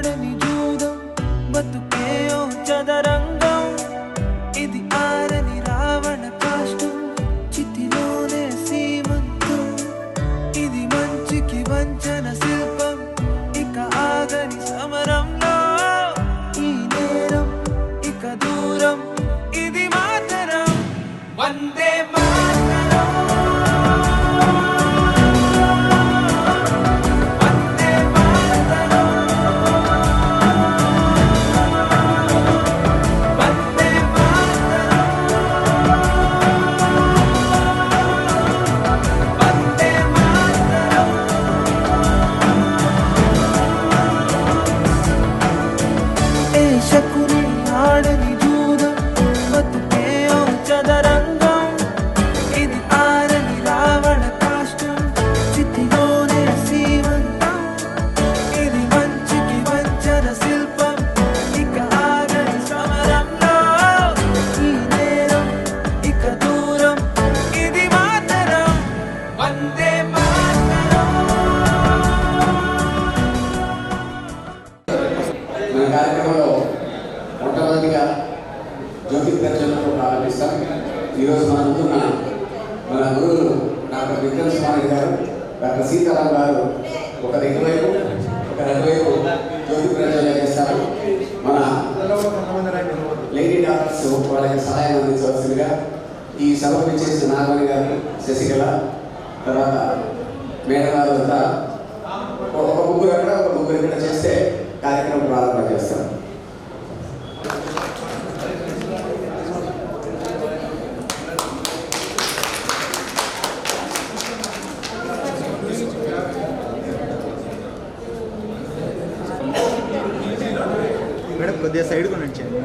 ఆడని జూదం బతుకే ఓ చదరంగం ఇది ఆరని రావణ కాష్టం చితిలోనే సీమంతం ఇది మంచికి వంచన శిల్పం ఇక ఆగని సమరంలో ఈ నేరం ఇక దూరం ఇది మాతరం వందే మాతరం ఆడని జూదం బతుకే ఓ చదరంగం ఇది ఆరని రావణ కాష్టం చితిలోనే సీమంతం ఇది మంచికి వంచన శిల్పం ఇక ఆగని సమరంలో ఈ నేరం ఇక దూరం ఇది మాతరం వందే మాతరం. మన కార్యక్రమంలో మొట్టమొదటిగా జ్యోతి ప్రజ్వలనతో ప్రారంభిస్తాం. ఈరోజు మన ముందున్న మన గురువులు డాక్టర్ విక్రమ్ స్వామి గారు, డాక్టర్ సీతారాం గారు ఒక దిగువైపు ఒక రెండువైపు జ్యోతి ప్రజ్వలన చేస్తారు. మన లేడీ డాక్టర్స్ వాళ్ళకి సహాయం అందించవలసిందిగా ఈ సభకు చేసిన నాగమణి గారు, శశికళ, తర్వాత మేడం గారు అంతా ఒక ముగ్గురు అక్కడ ఒక ముగ్గురు ఇక్కడ చేస్తే కార్యక్రమం ప్రారంభం చేస్తాం. మేడం కొద్దిగా సైడ్ కు నడిచండి.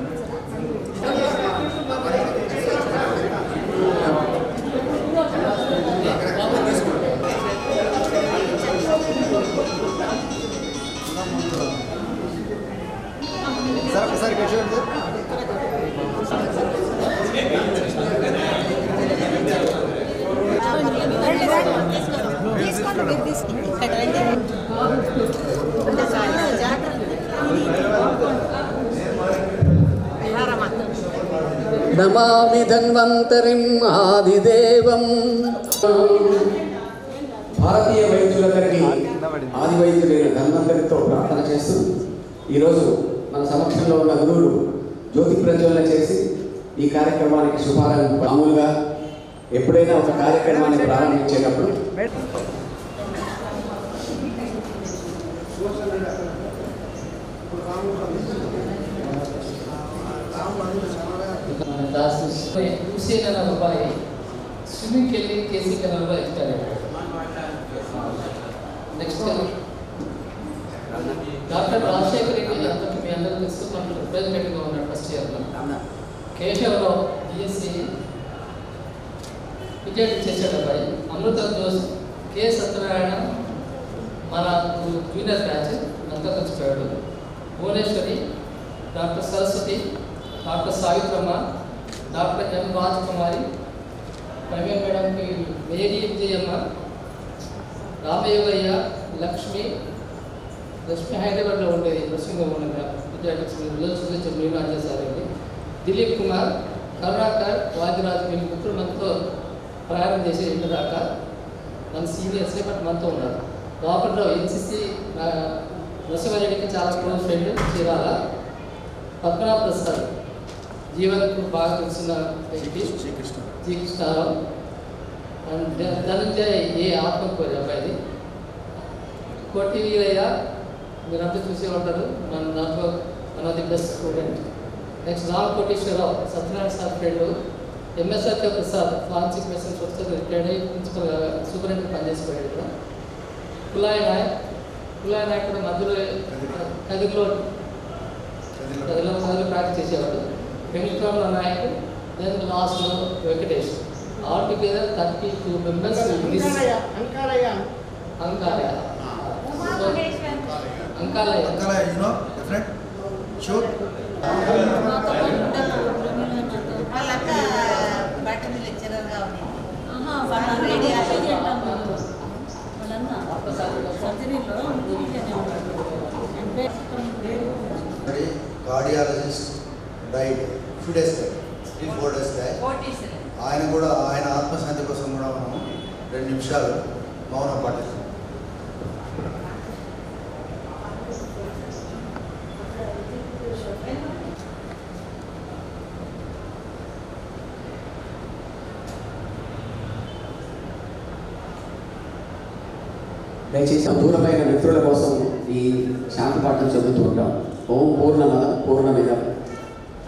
సార్ ఒకసారి కూర్చోండి. నమామి ధన్వంతరిం ఆదిదేవం. భారతీయ వైద్యులందరికీ ఆది వైద్యులైన ధన్వంతరితో ప్రార్థన చేస్తూ ఈరోజు మన సమక్షంలో ఉన్న గురువులు జ్యోతి ప్రజ్వలన చేసి ఈ కార్యక్రమానికి శుభారంభం. మామూలుగా ఎప్పుడైనా ఒక కార్యక్రమాన్ని ప్రారంభించేటప్పుడు ಹುಸೇನನ ರೂಪಾಯಿ ಸ್ವಿಮ್ಮಿಂಗ್ ಕೆಲ್ಲಿ ಕೇಸಿ ಕೆನರ ಇರ್ತಾರೆ. నెక్స్ట్ డాక్టర్ రాజశేఖర్ రెడ్డి అందరికి మీ అందరూ తెలుసు, మనకు రిప్రజెంటేటివ్గా ఉన్నాడు ఫస్ట్ ఇయర్లో. కేశవరావు బిఎస్సి వికెట్ చేశాడు అబ్బాయి. అమృత జోస్, కె సత్యనారాయణ మన జూనియర్ బ్యాచ్ అంతా వచ్చిపోయాడు. Bhuvaneswari, doctor Saraswati, doctor Savitramma, doctor M Rajakumari, Praveena మేడంకి మేరీ విజయమ్మ, రామయోగయ్య, లక్ష్మి హైదరాబాద్లో ఉండేది నర్సింగ్ విద్యార్థి మీనాజ సార్ అండి, దిలీప్ కుమార్, కరుణాకర్, వాదిరాజ్, వీళ్ళు ముగ్గురు మనతో ప్రయాణం చేసి ఇంటి దాకా మన సీనియర్స్ని బట్ మనతో ఉన్నారు. రావు ఎన్సిసి నరసింహారెడ్డికి చాలా క్లోజ్ ఫ్రెండ్, చీరాల. పద్మనాభ ప్రసాద్ జీవన్కు బాగా తెలిసిన వ్యక్తి, శ్రీకృష్ణారావు. అండ్ ధనంజయ్ ఏ ఆత్మకూరి అబ్బాయిది. కోటి వీరయ్య మీరంతా చూసే ఉంటారు, మన దాంట్లో one of the best student. Next Ram Koteswararao, Satyanarayana sir friend. MSR Prasad forensic medicine professor, retired అయ్యి ప్రిన్సిపల్ సూపరింటెండెంట్ పనిచేసిపోయాడు ఇక్కడ. కులాయి నాయక్ కూడా మధ్యలో కదిలో ప్రాక్టీస్ చేసేవాడు. వెంకటరామ నాయక్, దెన్ లాస్ట్లో Venkatesh. All together 32 members. Cardiologist diet 2 days 3-4 days ఆయన కూడా ఆయన ఆత్మశాంతి కోసం కూడా మనం 2 నిమిషాలు మౌనం పాటిస్తాం. దయచేసి దూరమైన మిత్రుల కోసం ఈ శాంతి పాఠం చదువుతూ ఉంటాం. ఓం పూర్ణమద పూర్ణమిదం.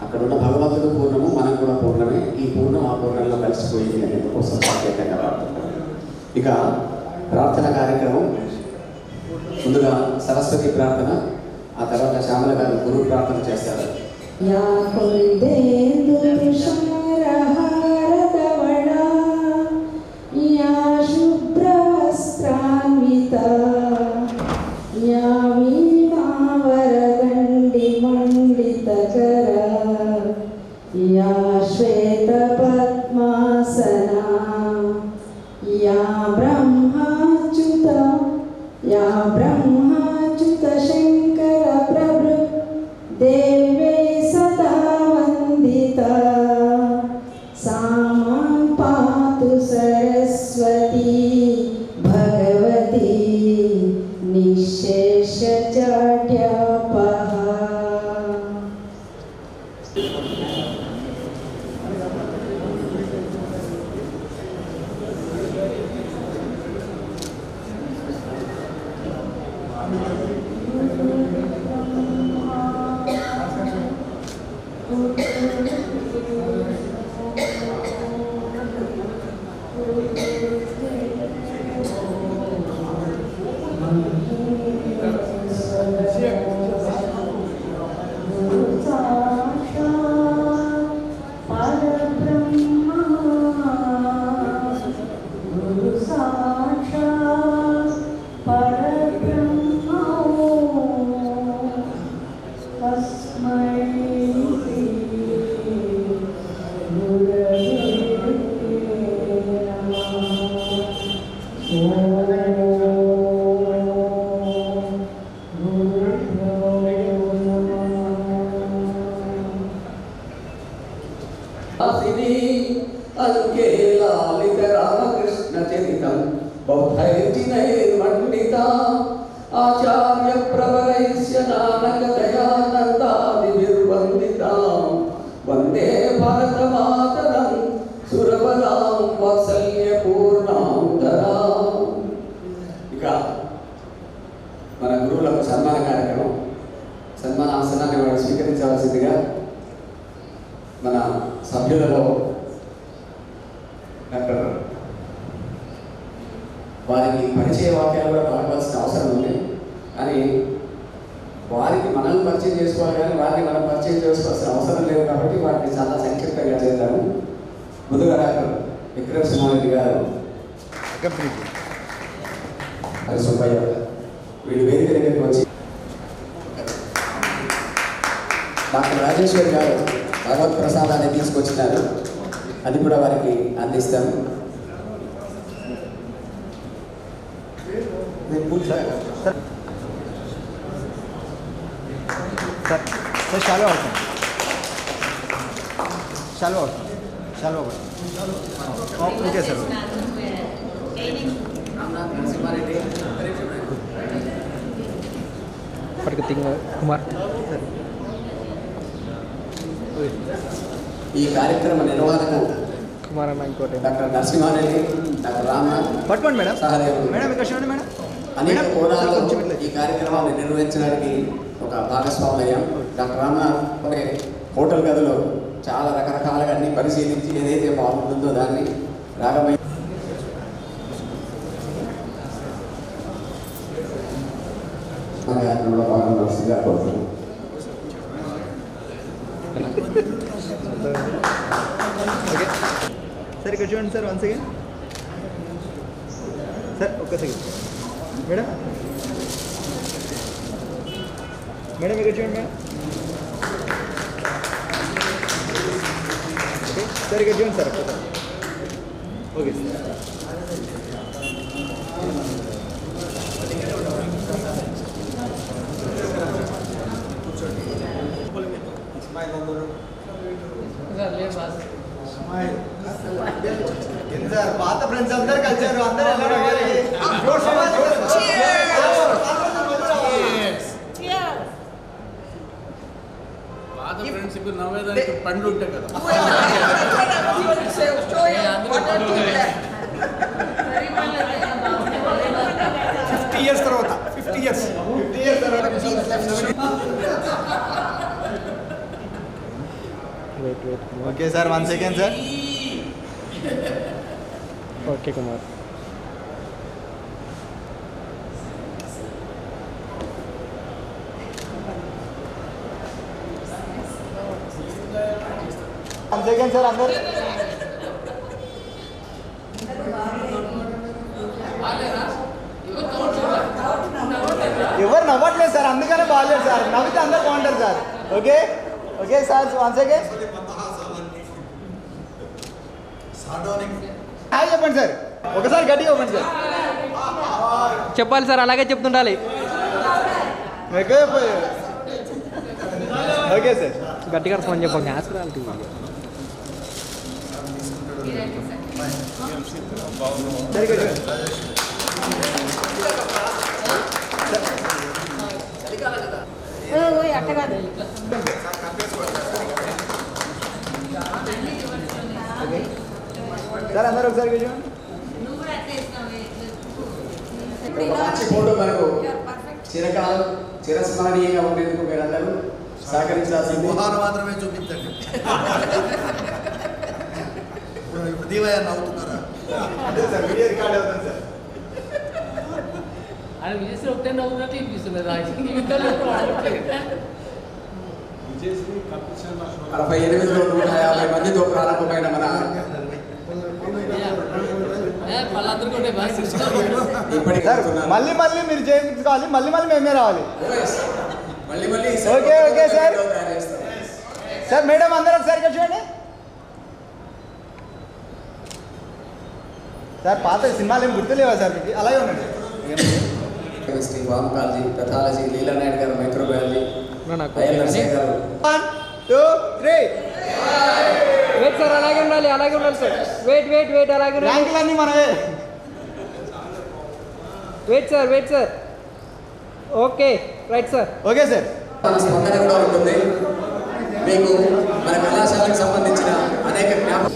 అక్కడ ఉన్న భగవంతుడు పూర్ణము, మనం కూడా పూర్ణమే. ఈ పూర్ణం ఆ పూర్ణంలో కలిసిపోయింది అనేది కోసం సంకేతంగా వాడుతుంటాం. ఇక ప్రార్థన కార్యక్రమం ముందుగా సరస్వతి ప్రార్థన, ఆ తర్వాత శ్యామల గారు గురు ప్రార్థన చేస్తారు. या श्वेत पद्मासना या ब्रह्माच्युत शंकर प्रभृत देवे सदा वंदिता सा मां पातु सरस्वती भगवती निःशेषजाड्यापहा. आचार्य प्रवरैस्य नानक दयानन्दादिभिर्वन्दितां वन्दे भारतमातरं सुरवरां वात्सल्यपूर्णां धरां. ఇక మన గురువులకు సన్మాన కార్యక్రమం, సన్మాన ఆసనాన్ని వారు స్వీకరించవలసిందిగా మన సభ్యులలో డాక్టర్ వారికి పరిచయ వాక్యాలు కూడా పలకవలసిన అవసరం ఉంది. కానీ వారికి మనం పరిచయం చేసుకోవాలి, కానీ వారిని మనం పరిచయం చేసుకోవాల్సిన అవసరం లేదు. కాబట్టి వాటిని చాలా సంక్షిప్తంగా చేద్దాము. ముందుగా డాక్టర్ విక్రమ్ సింహారెడ్డి గారు, సుబ్బయ్య వీళ్ళు వేదిక దగ్గరికి వచ్చి, డాక్టర్ రాజేశ్వరి గారు భగవత్ ప్రసాదాన్ని తీసుకొచ్చినారు, అది కూడా వారికి అందిస్తాము. सर चालू అవుతుంది, चालू అవుతుంది, चालू అవుతుంది. Okay sir. కుమార్ ఈ కార్యక్రమ నిర్వహణకు కుమార్ అన్న ఇంకోటి డాక్టర్ నరసింహారెడ్డి, డాక్టర్ రామ్నాథ్ పట్టుకోండి మేడం. సహదేవుడు మేడం ఇక్కడ చూడండి మేడం. అనేక కోణాల్లో ఈ కార్యక్రమాన్ని నిర్వహించడానికి ఒక భాగస్వామ్యం. డాక్టర్ రామ్నాథ్ ఒక హోటల్ గదిలో చాలా రకరకాలుగా అన్ని పరిశీలించి ఏదైతే బాగుంటుందో దాన్ని రాగమై పాల్గొనవలసిందిగా కోరుతున్నాం. ఓకే సార్, ఇక్కడ చూడండి సార్. 1 సెకండ్ సార్, ఒక్క సెకండ్ మేడం. మేడం ఇక్కడ చూడండి మేడం. ఓకే సార్, ఇక్కడ చూడండి సార్. Okay sir. ఫ్రెండ్స్ అందరు కలిసారు, అందరూ ఫ్రెండ్షిప్ నవ్వేదానికి పండ్లు ఉంటాయి కదా. 50 years తర్వాత 50 years తర్వాత okay sir 1 second sir. Okay Kumar. Second sir అందరు ఎవరు నవ్వట్లేదు సార్, అందుకనే బాగాలేదు సార్. నవ్వితే అందరు బాగుంటారు sir. Okay okay sir 1 second. Hi చెప్పండి సార్, ఒకసారి గట్టిగా చెప్పండి సార్. చెప్పాలి సార్, అలాగే చెప్తుండాలి. ఓకే సార్ గట్టిగా ఫోన్ చెప్పండి. న్యాచురాలిటీ సార్ అందరూ ఒకసారి మంచి ఫోటో మనకు చిరకాలం చిరస్మరణీయంగా ఉండేందుకు మీరందరూ సహకరించాల్సింది. మొహాలు మాత్రమే చూపించండి. ఇప్పుడు దీవయ్య నవ్వుతున్నారా? సార్ వీడియో రికార్డ్ అవుతుంది సార్. ఆయన విజయశ్రీ ఒకటే నవ్వున్నట్టు అనిపిస్తున్నది. 68లో 150 మందితో ప్రారంభమైన మన వాళ్ళందరూ కూడా బాగా ఇప్పటికీ సార్ మళ్ళీ మళ్ళీ మీరు చేయించుకోవాలి, మళ్ళీ మళ్ళీ మేమే రావాలి. మళ్ళీ okay okay sir. Sir madam అందరూ ఒకసారి చూడండి సార్. పాత సినిమాలు ఏం గుర్తులేవా సార్ మీకు? అలాగే ఉండండి. కెమిస్ట్రీ, ఫార్మకాలజీ, పెథాలజీ, లీలా నాయుడు గారు మైక్రోబయాలజీ, నాకు గారు 1 2 3 వెయిట్ సార్, అలాగే ఉండాలి, అలాగే ఉండాలి సార్. వెయిట్ అలాగే ఉండాలి. ర్యాంకులన్నీ మనమే. Wait sir. Okay right sir. Okay sir. తన స్పందన కూడా ఉంటుంది. మీకు మన కళాశాలకు సంబంధించిన అనేక జ్ఞాపకాలు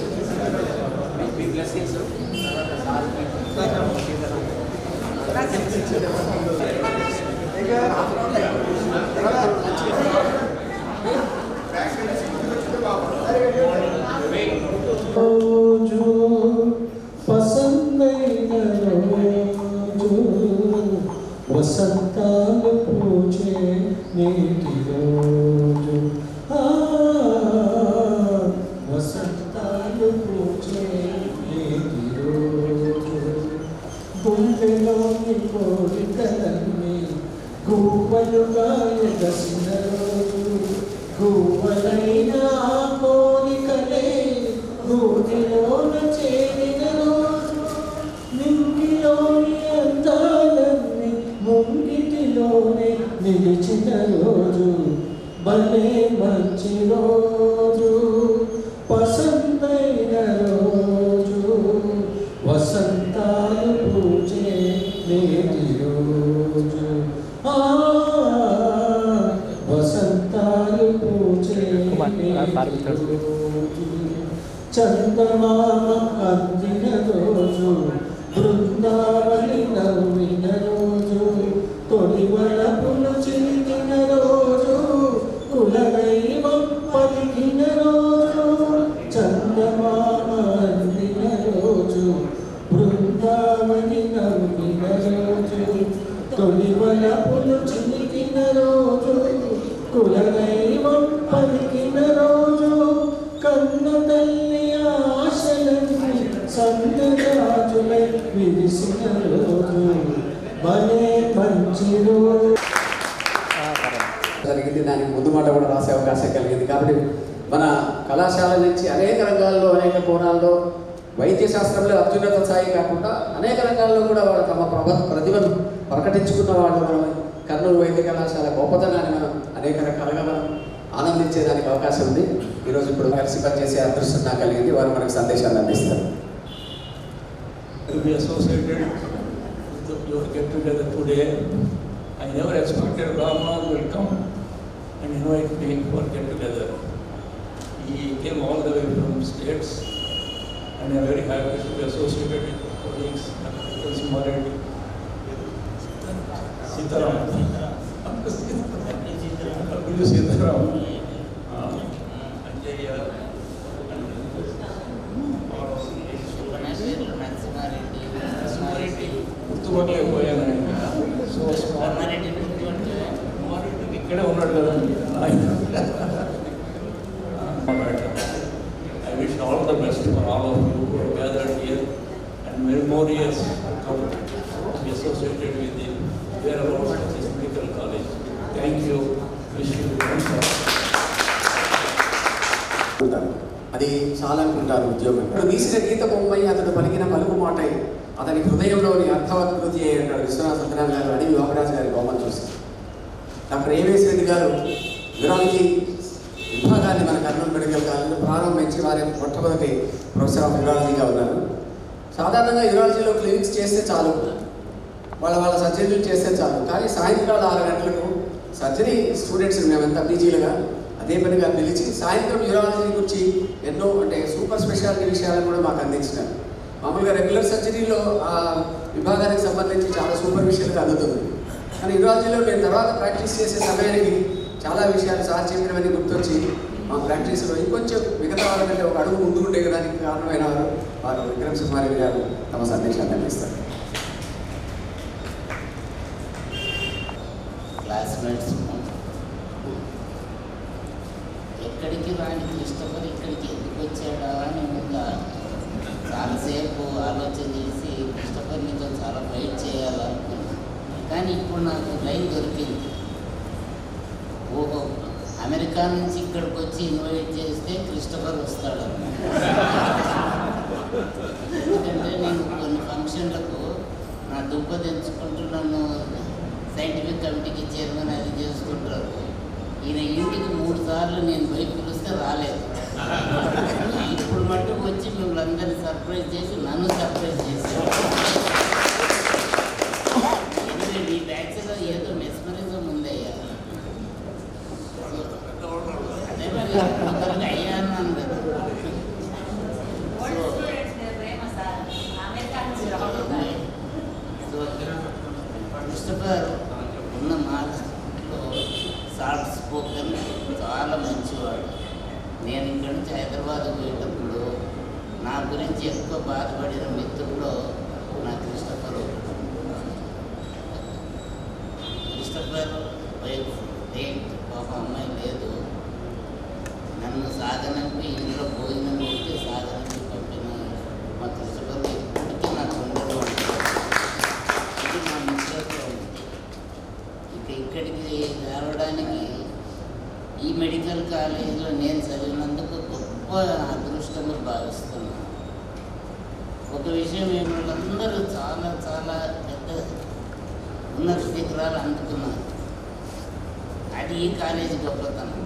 వసంతాలు పూచే నేటి రోజు, వసంతాలు పూచే నేటి రోజు, గుండెలోని కోరికలన్నీ గువ్వలుగా ఎగసిన రోజు, గువ్వలైన కోరికలే గూటిలోన చేరిన రోజు, నింగిలోని అందాలన్నీ ముంగిటిలోనే నిలిచిన రోజు, భలే మంచి రోజు, పసందైన రోజు, వసంతాలు పూచే నేటి రోజు, వసంతాలు పూచే నేటి రోజు, చందమామ అందిన రోజు, బృందావని నవ్విన రోజు, తొలివలపులు చిలికిన రోజు, కులదైవం పలికిన రోజు, చందమామ అందిన రోజు, బృందావని నవ్విన రోజు, తొలివలపులు చిలికిన రోజు, కులదైవం పలికిన రోజు, కన్న తల్లి ఆశలన్నీ సన్నజాజులై విరిసిన రోజు, భలే మంచి రోజు. జరిగింది. దానికి ముందు మాట కూడా రాసే అవకాశం కలిగింది. కాబట్టి మన కళాశాల నుంచి అనేక రంగాల్లో, అనేక కోణాల్లో, వైద్య శాస్త్రంలో అత్యున్నత స్థాయి కాకుండా అనేక రంగాల్లో కూడా వాళ్ళు తమ ప్రతిభను ప్రకటించుకున్న వాళ్ళు మనం కర్నూలు వైద్య కళాశాల గొప్పతనాన్ని మనం అనేక రకాలుగా మనం ఆనందించేదానికి అవకాశం ఉంది. ఈరోజు ఇప్పుడు కలిసి పనిచేసే అదృష్టం నాకు కలిగింది. వారు మనకు సందేశాన్ని అందిస్తారు. to be associated with your get together today. I never expected Ramnath will come and invite me for get together. He came all the way from states, and I am very happy to be associated with colleagues, Sumareddy, Sitaram, Sitaram, Anjaya, ఇక్కడే ఉన్నాడు కదండి. I wish all the best for all of you who are gathered here and many more years to come to be associated with the whereabouts of this medical college. Thank you. Wish you అది చాలా అనుకుంటారు ఉద్యోగం. ఇప్పుడు తీసిన గీత బొమ్మై అతడు పలికిన పలుకు మాటై అతని హృదయంలోని అర్థవత్కృతి అంటాడు విశ్వనాథ సత్యనారాయణ గారు అడివి యోగరాజు గారి బొమ్మను చూసి. డాక్టర్ ఏవేస్ రెడ్డి గారు యూరాలజీ విభాగాన్ని మన కర్నూలు మెడికల్ కాలేజీలో ప్రారంభించి వారి మొట్టమొదటి ప్రొఫెసర్ ఆఫ్ యూరాలజీగా ఉన్నారు. సాధారణంగా యూరాలజీలో క్లినిక్స్ చేస్తే చాలు, వాళ్ళ సర్జరీలు చేస్తే చాలు, కానీ సాయంత్రాలు 6 గంటలకు సర్జరీ స్టూడెంట్స్ని మేమంతా పీజీలుగా అదే పనిగా పిలిచి సాయంత్రం యూరాలజీ గురించి ఎన్నో అంటే సూపర్ స్పెషాలిటీ విషయాలను కూడా మాకు అందించినారు. మామూలుగా రెగ్యులర్ సర్జరీలో ఆ విభాగానికి సంబంధించి చాలా సూపర్ విషయాలు అందుతుంది, కానీ యూరాలజీలో నేను తర్వాత ప్రాక్టీస్ చేసే సమయానికి చాలా విషయాలు సార్ చెప్పినవన్నీ గుర్తొచ్చి మా ప్రాక్టీస్లో ఇంకొంచెం మిగతా వాళ్ళకంటే ఒక అడుగు ముందు ఉండేదానికి కారణమైన వారు విక్రమ్ సుమారెడ్డి గారు తమ సందేశాన్ని అందిస్తారు. క్లాస్మేట్స్ ఎక్కడికి రాని క్రిస్టఫర్ ఇక్కడికి ఎందుకు వచ్చాడా అని ముందు చాలాసేపు ఆలోచన చేసి క్రిస్టఫర్ నీతో చాలా ఫైట్ చేయాలనుకున్నాను, కానీ ఇప్పుడు నాకు లైన్ దొరికింది. ఓహో, అమెరికా నుంచి ఇక్కడికి వచ్చి ఇన్వైట్ చేస్తే క్రిస్టఫర్ వస్తాడు. ఎందుకంటే నేను కొన్ని ఫంక్షన్లకు నా దుబ్బ తెంచుకుంటూ నన్ను సైంటిఫిక్ కమిటీకి చైర్మన్ అది చేసుకుంటారు. ఈయన ఇంటికి 3 సార్లు నేను పోయి పిలిస్తే రాలేదు. ఇప్పుడు మట్టుకు వచ్చి మిమ్మల్ని అందరినీ సర్ప్రైజ్ చేసి నన్ను సర్ప్రైజ్ చేశారు. ఎందుకంటే ఈ బ్యాచ్లో ఏదో మెస్మరిజం ఉందయ్యా, అదే మరి ఒకరికి అయ్యాను అందరు. సో క్రిస్టఫర్ ఉన్న మాటలో సాఫ్ట్ స్పోకెన్, చాలా మంచివాడు. నేను ఇక్కడి నుంచి హైదరాబాద్ పోయేటప్పుడు నా గురించి ఎక్కువ బాధపడిన మిత్రుల్లో నా క్రిస్టఫర్ వైఫ్ డేట్ పాప అమ్మాయి లేదు, నన్ను సాగనంపి ఇంట్లో భోజనం పెట్టి సాగనంపి పంపిన మా క్రిస్టఫర్ ఇప్పటికీ నాకు ఉండదు. ఇది మా మిత్రత్వం. ఇక్కడికి రావడానికి ఈ మెడికల్ కాలేజీలో నేను చదివినందుకు గొప్ప అదృష్టంగా భావిస్తున్నాను. ఒక విషయం ఏమిటంటే అందరూ చాలా చాలా పెద్ద ఉన్నత శిఖరాలు అందుకున్నారు. అది ఈ కాలేజీ గొప్పతనం.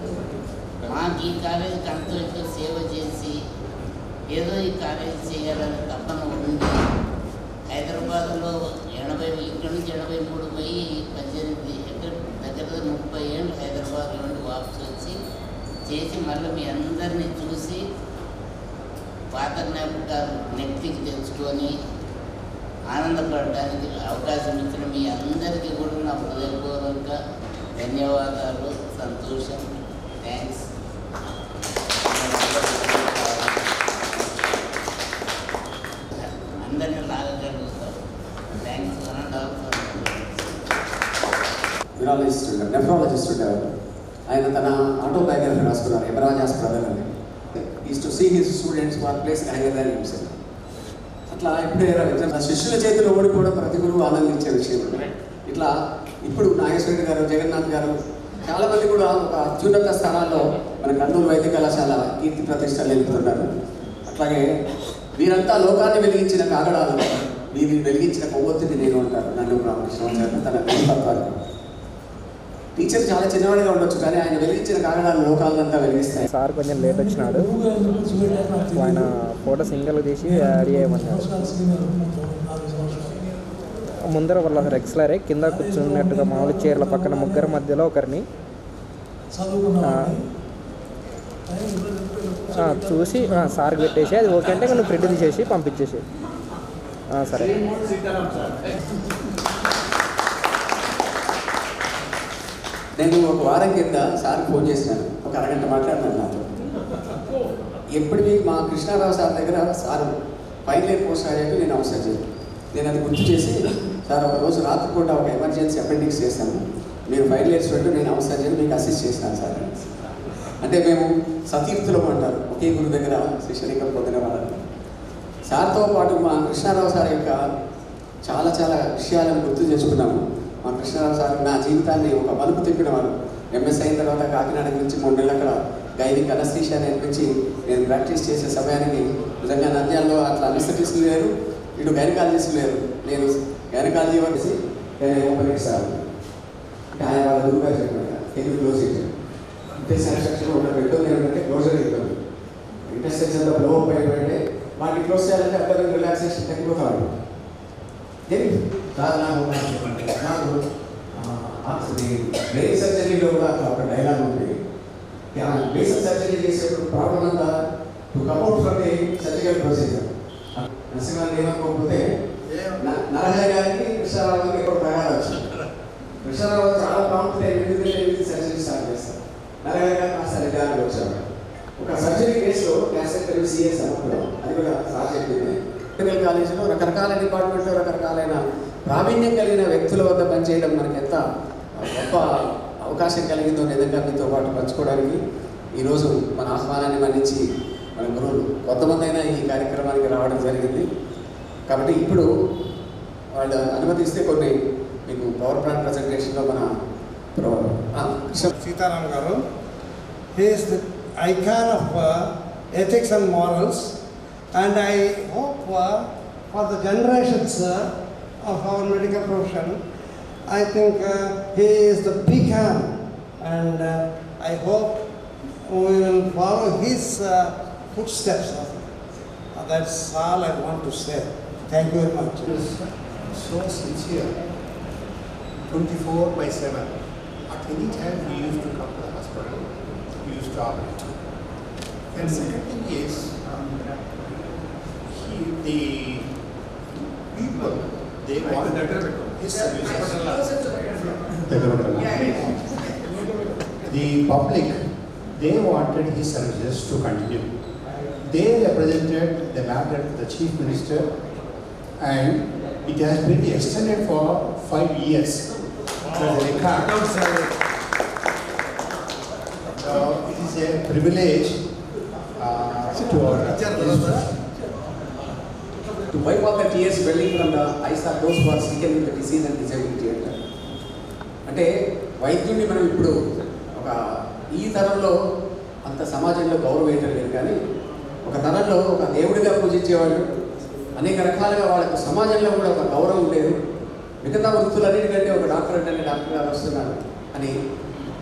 మాకు ఈ కాలేజీకి అంత ఎక్కువ సేవ చేసి ఏదో ఈ కాలేజీ చేయాలని తపన ఉంది. హైదరాబాద్లో 80 ఇక్కడ నుంచి 83 పోయి 18 దగ్గర 30 ఏళ్ళు హైదరాబాద్ నుండి వాపసు వచ్చి చేసి మళ్ళీ మీ అందరినీ చూసి పాత జ్ఞాపకాలు నెక్తికి తెచ్చుకొని ఆనందపడడానికి అవకాశం ఇచ్చిన మీ అందరికీ కూడా నా హృదయపూర్వక ధన్యవాదాలు, సంతోషం, థ్యాంక్స్. అందరినీ లాగగలుగుతారు. థ్యాంక్స్. యూరాలజిస్ట్ ఉంటారు, నెఫ్రాలజిస్ట్ ఉంటారు. ఆయన తన ఆటోబయోగ్రఫీ రాసుకున్నారు, యమరాజాస్ బ్రదర్ అని. Is to see his students were place హ్యాంగర్ దాన్ హిమ్సెల్ఫ్. అట్లా ఇప్పుడే శిష్యుల చేతిలో ఓడిపోవడం ప్రతి గురువు ఆనందించే విషయం. ఇట్లా ఇప్పుడు నాగేశ్వరి గారు, జగన్నాథ్ గారు చాలామంది కూడా ఒక అత్యున్నత స్థానాల్లో మన కర్నూలు వైద్య కళాశాల కీర్తి ప్రతిష్టలు నిలుపుతున్నారు. అట్లాగే వీరంతా లోకాన్ని వెలిగించిన కాగడాలు, వీరిని వెలిగించిన కొవ్వొత్తిని నేను అంటారు నన్ను రామకృష్ణ తన టీచర్ చాలా చిన్నవాడిగా ఉండొచ్చు కానీ ఆయన వెలిగించిన కారణాలు లోకాలంతా వెలిగిస్తాయి. సార్ కొంచెం లేట్ వచ్చినాడు, ఆయన ఫోటో సింగిల్ తీసి రెడీ చేయమన్నాడు. ముందర వాళ్ళ రెగ్యులరే కింద కూర్చున్నట్టుగా మామూలు చీరల పక్కన ముగ్గురు మధ్యలో ఒకరిని చూసి సార్కి పెట్టేసి అది ఓకే అంటే నువ్వు ప్రింట్ తీసేసి పంపించేసి. సరే. నేను ఒక వారం కింద సార్కి ఫోన్ చేసినాను, ఒక అరగంట మాట్లాడినాను నాతో. ఎప్పటికీ మా కృష్ణారావు సార్ దగ్గర సార్ ఫైనల్ ఇయర్ పోస్ట్ అయ్యాక నేను అవసరం చేయను. నేను అది గుర్తు చేసి, సార్ ఒక రోజు రాత్రిపూట ఒక ఎమర్జెన్సీ అపెండిక్స్ చేశాను, మీరు ఫైనల్ ఇయర్ స్టూడెంట్, నేను అవసరం చేయను, మీకు అసిస్ట్ చేసినాను సార్. అంటే మేము సతీర్థులం అంటారు, ఒకే గురు దగ్గర శిష్యరికం పొందిన వాళ్ళు. సార్తో పాటు మా కృష్ణారావు సార్ యొక్క చాలా చాలా విషయాలను గుర్తు చేసుకున్నాము. మా కృష్ణారావు సార్ నా జీవితాన్ని ఒక మలుపు తిప్పిన వారు. ఎంఎస్ అయిన తర్వాత కాకినాడ నుంచి 3 నెలలు అక్కడ గైనిక్ అనస్థీషియా నేర్పించి నేను ప్రాక్టీస్ చేసే సమయానికి నిజంగా నంద్యాలలో అట్లా అనస్థెటిస్టులు లేరు, ఇటు గైనకాలజిస్టులు లేరు. నేను గైనకాలజీ వచ్చి ఓపెన్ సార్ అంటే ఆయన వాళ్ళ గురువుగా చెప్పాను, తెలుగు క్లోజ్ ఇంటెస్టెన్షన్ ఉన్న పెట్టు ఏంటంటే క్లోజర్ ఇవ్వదు. ఇంటెస్టెన్స్ అంతా బ్లో అప్ అయిపోయింటే వాటిని క్లోజ్ చేయాలంటే అక్కడ రిలాక్సేషన్ తగ్గిపోతాడు. నాకు బ్రెయిన్ సర్జరీలో కూడా ఒక డైలాగ్ ఉంది. బేసిక్ సర్జరీ చేసేప్పుడు ప్రాబ్లం అంతా to come at from the surgical procedure. నరసింహాన్ని ఏమనుకోకపోతే నరహరి గారికి కృష్ణారావు గారికి ఎప్పుడు ప్రగాఢం వచ్చింది. కృష్ణారావు చాలా ప్రాముఖ్యత ఎనిమిది సర్జరీ స్టార్ట్ చేస్తారు. నరహరి గారు కాస్త నిదానంగా వచ్చారు. ఒక సర్జరీ కేసులో క్యాన్సర్ సిఎస్ అనుకున్నాం, అది కూడా సార్ చెప్పింది. మెడికల్ కాలేజీలో రకరకాల డిపార్ట్మెంట్లో రకరకాలైన ప్రావీణ్యం కలిగిన వ్యక్తుల వద్ద పనిచేయడం మనకి ఎంత గొప్ప అవకాశం కలిగిందో నిజంగా మీతో పాటు పంచుకోవడానికి ఈరోజు మన ఆహ్వానాన్ని మన్నించి మన గురువులు కొంతమంది అయినా ఈ కార్యక్రమానికి రావడం జరిగింది. కాబట్టి ఇప్పుడు వాళ్ళు అనుమతిస్తే కొన్ని మీకు పవర్ పాయింట్ ప్రజెంటేషన్లో మన సీతారాం గారు, he is the icon of ethics and morals, and I hope for the generations of our medical profession, I think he is the beacon, and I hope we will follow his footsteps. That's all I want to say. Thank you very much. It is so sincere. 24/7. At any time he used to come to the hospital, he used to operate. And second thing is, the people, they want his services. The public, they wanted his services to continue. They represented the matter to the Chief Minister, and it has been extended for 5 years. It is a privilege to our to wipe out the tears welling from the eyes of those who are stricken with the disease and disability. అంటే వైద్యుడిని మనం ఇప్పుడు ఒక ఈ తరంలో అంత సమాజంలో గౌరవేయటం లేదు, కానీ ఒక తరంలో ఒక దేవుడిగా పూజించేవాళ్ళు, అనేక రకాలుగా వాళ్ళకు సమాజంలో కూడా ఒక గౌరవం ఉండేది. మిగతా వృత్తులన్నిటికంటే ఒక డాక్టర్ అంటే డాక్టర్ గారు వస్తున్నారు అని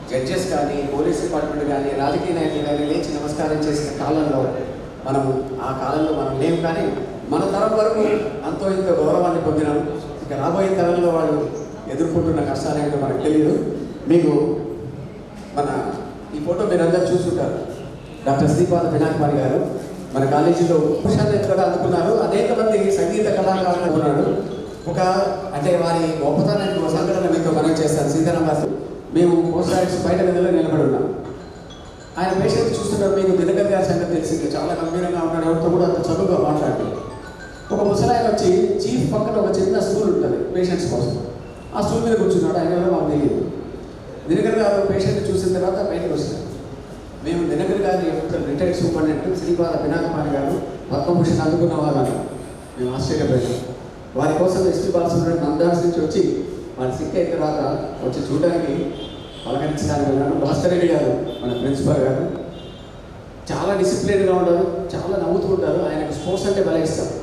జడ్జెస్ కానీ, పోలీస్ డిపార్ట్మెంట్ కానీ, రాజకీయ నాయకులు కానీ లేచి నమస్కారం చేసిన కాలంలో మనము ఆ కాలంలో మనం లేము. కానీ మన తరం వరకు అంతో ఇంతో గౌరవాన్ని పొందినాము. ఇక రాబోయే తరంలో వాళ్ళు ఎదుర్కొంటున్న కష్టాలు ఏంటో మనకు తెలియదు. మీకు మన ఈ ఫోటో మీరందరూ చూసుంటారు. డాక్టర్ శ్రీపాద పినాకుమారి గారు మన కాలేజీలో పురుషాన్ని కూడా అందుకున్నారు. అనేక మంది సంగీత కళాకారులు ఉన్నాడు. ఒక అంటే వారి గొప్పతనానికి ఒక సంఘటన మీతో మనం చేస్తాను. సీతారాం గారు, మేము పోస్ట్ గ్రాడ్యుయేట్స్ బయట గదిలో నిలబడి ఉన్నాం. ఆయన పేషెంట్ చూస్తున్నారు. మీకు దినకర్ గారి సంగతి తెలిసింది, చాలా గంభీరంగా ఉన్నాడు, ఎవరితో కూడా అంత చదువుగా మాట్లాడుతుంది. ఒక ముసలాయన వచ్చి చీఫ్ పక్కన ఒక చిన్న స్టూల్ ఉంటుంది పేషెంట్స్ కోసం, ఆ స్టూల్ మీద కూర్చున్నాడు. ఆయన ఎవరో మాకు తెలియదు. దినకర్ గారు పేషెంట్ చూసిన తర్వాత బయటకు వస్తారు. మేము దినకర్ గారి రిటైర్డ్ సూపరింటెండెంట్ శ్రీపాద పినాకుమారి గారు పద్మభూషణ్ అందుకున్న వాళ్ళని మేము ఆశ్చర్యపోయాం. వారి కోసం ఎస్టీ బాలసుబ్రహ్మణ్యం నందాస్ నుంచి వచ్చి వారి సిక్ అయిన తర్వాత వచ్చి చూడడానికి పలకరించడానికి వెళ్ళాను. భాస్కర్ రెడ్డి గారు మన ప్రిన్సిపల్ గారు చాలా డిసిప్లిన్గా ఉంటారు, చాలా నవ్వుతూ ఉంటారు. ఆయనకు స్పోర్ట్స్ అంటే భలే ఇస్తారు.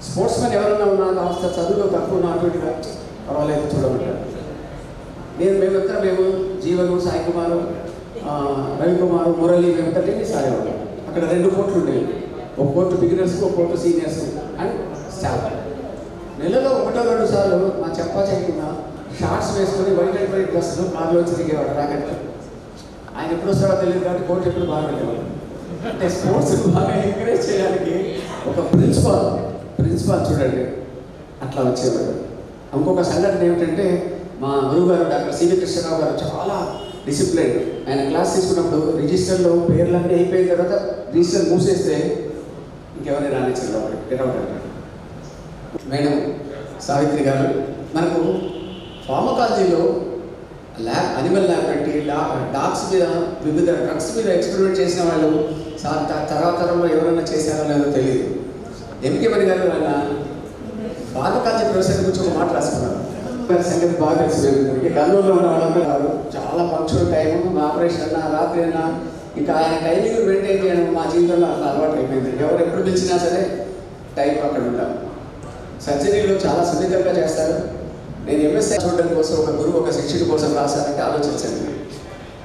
స్పోర్ట్స్ మెన్ ఎవరైనా ఉన్నా కాస్త చదువులో తక్కువ ఉన్నటువంటిగా పర్వాలేదు చూడమంటారు. మేము జీవను, సాయి కుమారు, రవికుమారు, మురళి మేమంతా టెన్నిస్ ఆడేవాళ్ళం. అక్కడ 2 కోర్టులు ఉండేవి. ఒక కోర్టు బిగినర్స్కి, ఒక కోర్టు సీనియర్స్ అండ్ స్టాఫ్. నెలలో 1-2 సార్లు మా చెప్పా చేయకుండా షార్ట్స్ వేసుకొని వైట్ అండ్ వైట్ డ్రెస్సులు కార్లో వచ్చి తిరిగేవాడు రాకెట్. ఆయన ఎప్పుడు వస్తాడో తెలియదు కాబట్టి కోర్టు ఎప్పుడు బాగా వెళ్ళేవాడు. అంటే స్పోర్ట్స్ బాగా ఎంకరేజ్ చేయడానికి ఒక ప్రిన్సిపాల్ చూడండి అట్లా వచ్చేవాడు. ఇంకొక సంఘటన ఏమిటంటే మా గురువు గారు డాక్టర్ సివి కృష్ణరావు గారు చాలా డిసిప్లైన్. ఆయన క్లాస్ తీసుకున్నప్పుడు రిజిస్టర్లో పేర్లన్నీ అయిపోయిన తర్వాత రిజిస్టర్ మూసేస్తే ఇంకెవరిని రానిచ్చారు అంటారు. మేడం సావిత్రి గారు మనకు ఫార్మకాలజీలో అనిమల్ ల్యాబ్ పెట్టి డాగ్స్ మీద వివిధ డ్రగ్స్ మీద ఎక్స్పెరిమెంట్ చేసిన వాళ్ళు తరంలో ఎవరైనా చేశారో లేదో తెలియదు. ఎంకేమణి గారు ఆయన ఫార్మకాలజీ ప్రొఫెసర్ గురించి ఒక మాట రాసుకున్నారు. సంగతి బాగా తెలిసి కర్నూలులో ఉన్న వాళ్ళందరూ కాదు, చాలా పంక్చువల్ టైము, ఆపరేషన్ అన్నా రాత్రి అయినా ఇంకా ఆయన టైమింగ్ మెయింటైన్ చేయడం మా జీవితంలో అంత అలవాటు అయిపోయింది. ఎవరు ఎప్పుడు పిలిచినా సరే టైం అక్కడ ఉంటాం. సర్జరీలో చాలా సున్నితంగా చేస్తారు. నేను ఎంఎస్ఐ చూడడం కోసం ఒక గురువు ఒక శిక్షకుడి కోసం రాశానంటే ఆలోచించండి.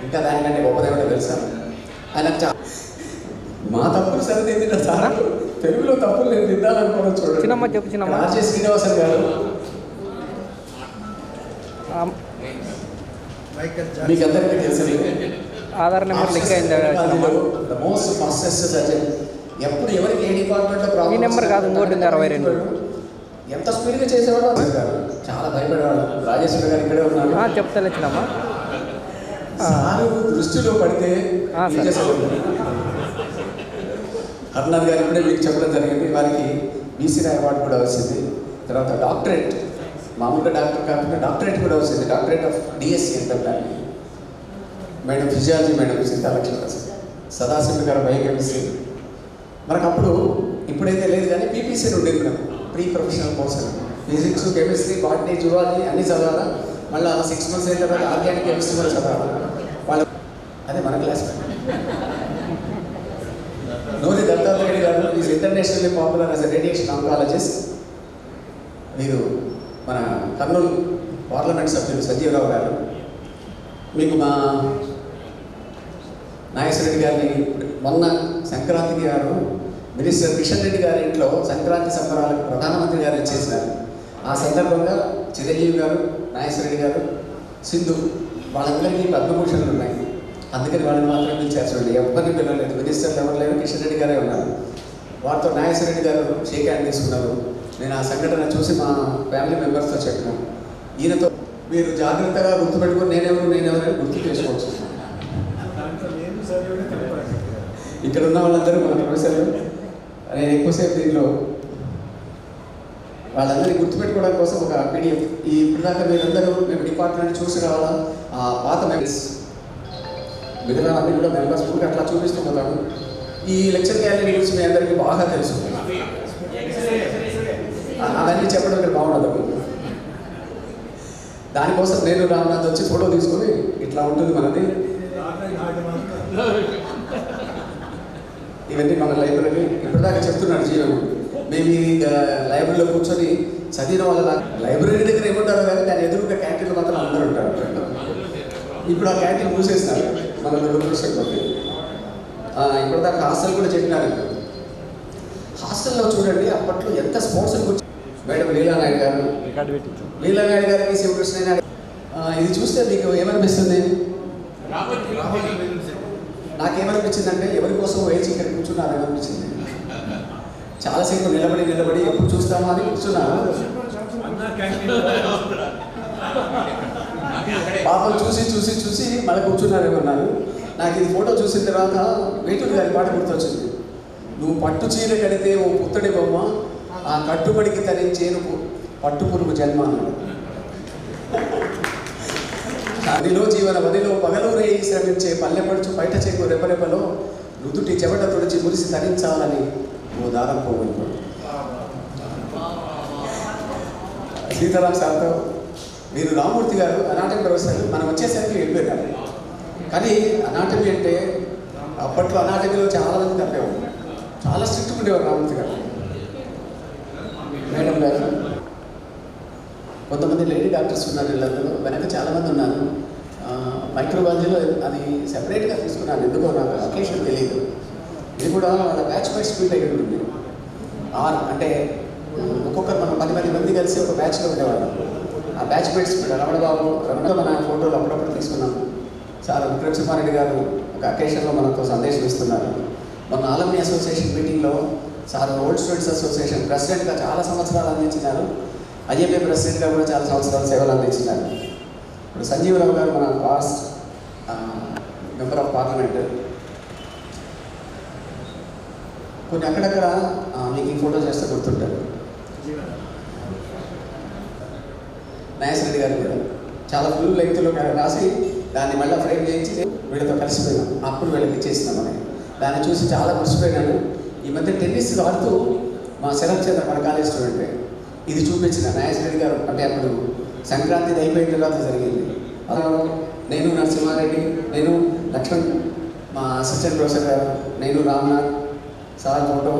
ఇంకా దానికంటే గొప్పదేమో తెలుసా, ఆయన మా తప్పులు సరిదిద్దిన సార్ తెలుగులో తప్పులు నేను దిద్దాలనుకోవడం చూడండి. రాజే శ్రీనివాసన్ గారు మీకు అందరికీ తెలుసు ఆధార్ నెంబర్ లింక్ అయింది. Most fastest surgeon. ఎప్పుడు ఎవరికి ఏ డిపార్ట్మెంట్లో ఈ నెంబర్ కాదు, ఇంకోటి 62. ఎంత స్పీడ్గా చేసేవాడు గారు, చాలా భయపడేవాడు. రాజేశ్వరి గారు ఇక్కడే ఉన్నారు, చెప్తాను ఇచ్చినామా. సారు దృష్టిలో పడితే హర్నాథ్ గారు ఇప్పుడే మీకు చెప్పడం జరిగింది. వారికి బీసీఆర్ అవార్డు కూడా వచ్చింది. తర్వాత డాక్టరేట్, మామూలుగా డాక్టర్ కాకుండా డాక్టరేట్ కూడా వచ్చింది. డాక్టరేట్ ఆఫ్ డిఎస్సి అంటారు దాన్ని. Madam physiology, madam Sitalakshmi, Sadasiva garu biochemistry. మనకు అప్పుడు ఇప్పుడైతే లేదు కానీ పీపీసీ ఉండేది మనకు, ప్రీ ప్రొఫెషనల్ కోర్స్ అని. ఫిజిక్స్, కెమిస్ట్రీ, బాటనీ, జువాలజీ అన్నీ చదవాలా. మళ్ళీ 6 months అయిన తర్వాత ఆర్గానిక్ కెమిస్ట్రీ కూడా చదవాలి. వాళ్ళు అదే మన క్లాస్. నోరి దత్తాత్రేయ గారు is internationally popular as a radiation oncologist. మీరు మన కర్నూలు పార్లమెంట్ సభ్యులు సంజీవరావు గారు. మీకు మా నాగేశ్వరరెడ్డి గారిని మొన్న సంక్రాంతికి గారు మినిస్టర్ కిషన్ రెడ్డి గారి ఇంట్లో సంక్రాంతి సంబరాలకు ప్రధానమంత్రి గారు ఇచ్చేసినారు. ఆ సందర్భంగా చిరంజీవి గారు, నాగేశ్వరరెడ్డి గారు, సింధు వాళ్ళందరికీ పద్మభూషణలు ఉన్నాయి. అందుకని వాళ్ళని మాత్రం పిలిచారు. చూడండి, ఎవరిని పిలవలేదు. మినిస్టర్లు ఎవరు లేరు, కిషన్ రెడ్డి గారే ఉన్నారు. వారితో నాగేశ్వరరెడ్డి గారు షేక్ హ్యాండ్ తీసుకున్నారు. నేను ఆ సంఘటన చూసి మా ఫ్యామిలీ మెంబర్స్తో చెప్పినాను. ఈయనతో మీరు జాగ్రత్తగా గుర్తుపెట్టుకొని నేనెవరైనా గుర్తు చేసుకోవచ్చు. ఇక్కడ ఉన్న వాళ్ళందరూ మన ప్రొఫెసర్లు. నేను ఎక్కువసేపు దీంట్లో వాళ్ళందరినీ గుర్తుపెట్టుకోవడం కోసం ఒక పీడిఎఫ్. ఈ ఇప్పటిదాకా మీరందరూ మేము డిపార్ట్మెంట్ చూసి రావాలా, ఆ పాత మెంబర్స్ మిగతా అన్ని కూడా మెంబర్స్ కూడా అట్లా చూపిస్తూ పోతాను. ఈ లెక్చర్ గ్యాలరీ గురించి మీ అందరికీ బాగా తెలుసు. అవన్నీ చెప్పడం ఇక్కడ బాగుండదు. దానికోసం నేను రామనాథ్ వచ్చి ఫోటో తీసుకొని ఇట్లా ఉంటుంది మనది. ఇవన్నీ మన లైబ్రరీ. ఇప్పటిదాకా చెప్తున్నాడు జీవన్, మేము ఈ లైబ్రరీలో కూర్చొని చదివిన వాళ్ళ లైబ్రరీ దగ్గర ఏముంటారో కానీ దాని ఎదురుగా క్యాంటీన్లో మాత్రం అందరూ ఉంటారు. ఇప్పుడు ఆ క్యాంటీన్ మూసేసినారు మన దురదృష్టం కొద్ది. ఇప్పటిదాకా హాస్టల్ కూడా చెప్పినారు. హాస్టల్లో చూడండి అప్పట్లో ఎంత స్పోర్ట్స్ గురించి. మేడం లీలానాయుడు గారు, లీలానాయుడు గారికి శివకృష్ణ. ఇది చూస్తే మీకు ఏమనిపిస్తుంది? నాకేమనిపించిందంటే ఎవరి కోసం వేచి ఇక్కడ కూర్చున్నారు ఏమనిపించింది. చాలాసేపు నిలబడి ఎప్పుడు చూస్తామో అని కూర్చున్నాను. పాపం చూసి మళ్ళీ కూర్చున్నారేమన్నారు. నాకు ఇది ఫోటో చూసిన తర్వాత వేటూరి గారి పాట గుర్తొచ్చింది. నువ్వు పట్టు చీర కడితే ఓ పుత్తడి బొమ్మ, ఆ కట్టుబడికి తరించేను పట్టు పురుగు జన్మ అన్నాడు. నదిలో జీవన వదిలో పగలు రేయి శ్రమించే పల్లెపడుచు బయట చేకు రెపరెపలో నుదుటి చెమట తుడిచి మురిసి తరించాలని ఓ దారం పోగొట్టు. సీతారాం సార్తో మీరు రామూర్తి గారు అనాటమీ ప్రొఫెసర్, మనం వచ్చేసరికి వెళ్ళిపోయారు. కానీ అనాటమీ అంటే అప్పట్లో అనాటమీలో చాలా మంది తప్పేవారు, చాలా స్ట్రిక్ట్ ఉండేవారు రామూర్తి గారు. మేడం గారు కొంతమంది లేడీ డాక్టర్స్ ఉన్నారు వీళ్ళందరూ, వెనక చాలామంది ఉన్నారు. మైక్రోబాలజీలో అది సెపరేట్గా తీసుకున్నాను, ఎందుకో నాకు అకేషన్ తెలియదు. ఇది కూడా వాళ్ళ బ్యాచ్ వైజ్ స్పీడ్ అయ్యి ఉంటుంది. అంటే ఒక్కొక్కరు మనం 10 మంది కలిసి ఒక బ్యాచ్లో ఉండేవాళ్ళం. ఆ బ్యాచ్ మేట్స్ రమణబాబు మన ఫోటోలు అప్పుడప్పుడు తీసుకున్నాం. చాలా విక్రమ్ సింహారెడ్డి గారు ఒక అకేషన్లో మనకు సందేశం ఇస్తున్నారు. మొన్న ఆలమీ అసోసియేషన్ మీటింగ్లో సార్ ఓల్డ్ స్టూడెంట్స్ అసోసియేషన్ ప్రెసిడెంట్గా చాలా సంవత్సరాలు అందించినారు. ఐఎంఏ ప్రెసిడెంట్గా కూడా చాలా సంవత్సరాలు సేవలు అందించినారు. ఇప్పుడు సంజీవరావు గారు మన పాస్ట్ మెంబర్ ఆఫ్ పార్లమెంట్. కొన్ని అక్కడక్కడ మీకు ఈ ఫోటో చేస్తే గుర్తుంటారు. నాగేశ్వరరెడ్డి గారు కూడా చాలా ఫుల్ లెంగ్త్లో రాసి దాన్ని మళ్ళీ ఫ్రేమ్ చేయించి వీళ్ళతో కలిసిపోయినాం. అప్పుడు వీళ్ళకి ఇచ్చేసినామని దాన్ని చూసి చాలా మర్చిపోయినాను. ఈ మధ్య టెన్నిస్ ఆడుతూ మా శరత్ చంద్ర మన కాలేజ్ స్టూడెంటే ఇది చూపించిన నాగేశ్వరరెడ్డి గారు. అంటే అప్పుడు సంక్రాంతి అయిపోయిన తర్వాత జరిగింది. నేను నరసింహారెడ్డి, నేను లక్ష్మణ్, మా అసిస్టెంట్ ప్రొఫెసర్ గారు, నేను రామ్నాథ్ సార్ ఫోటో.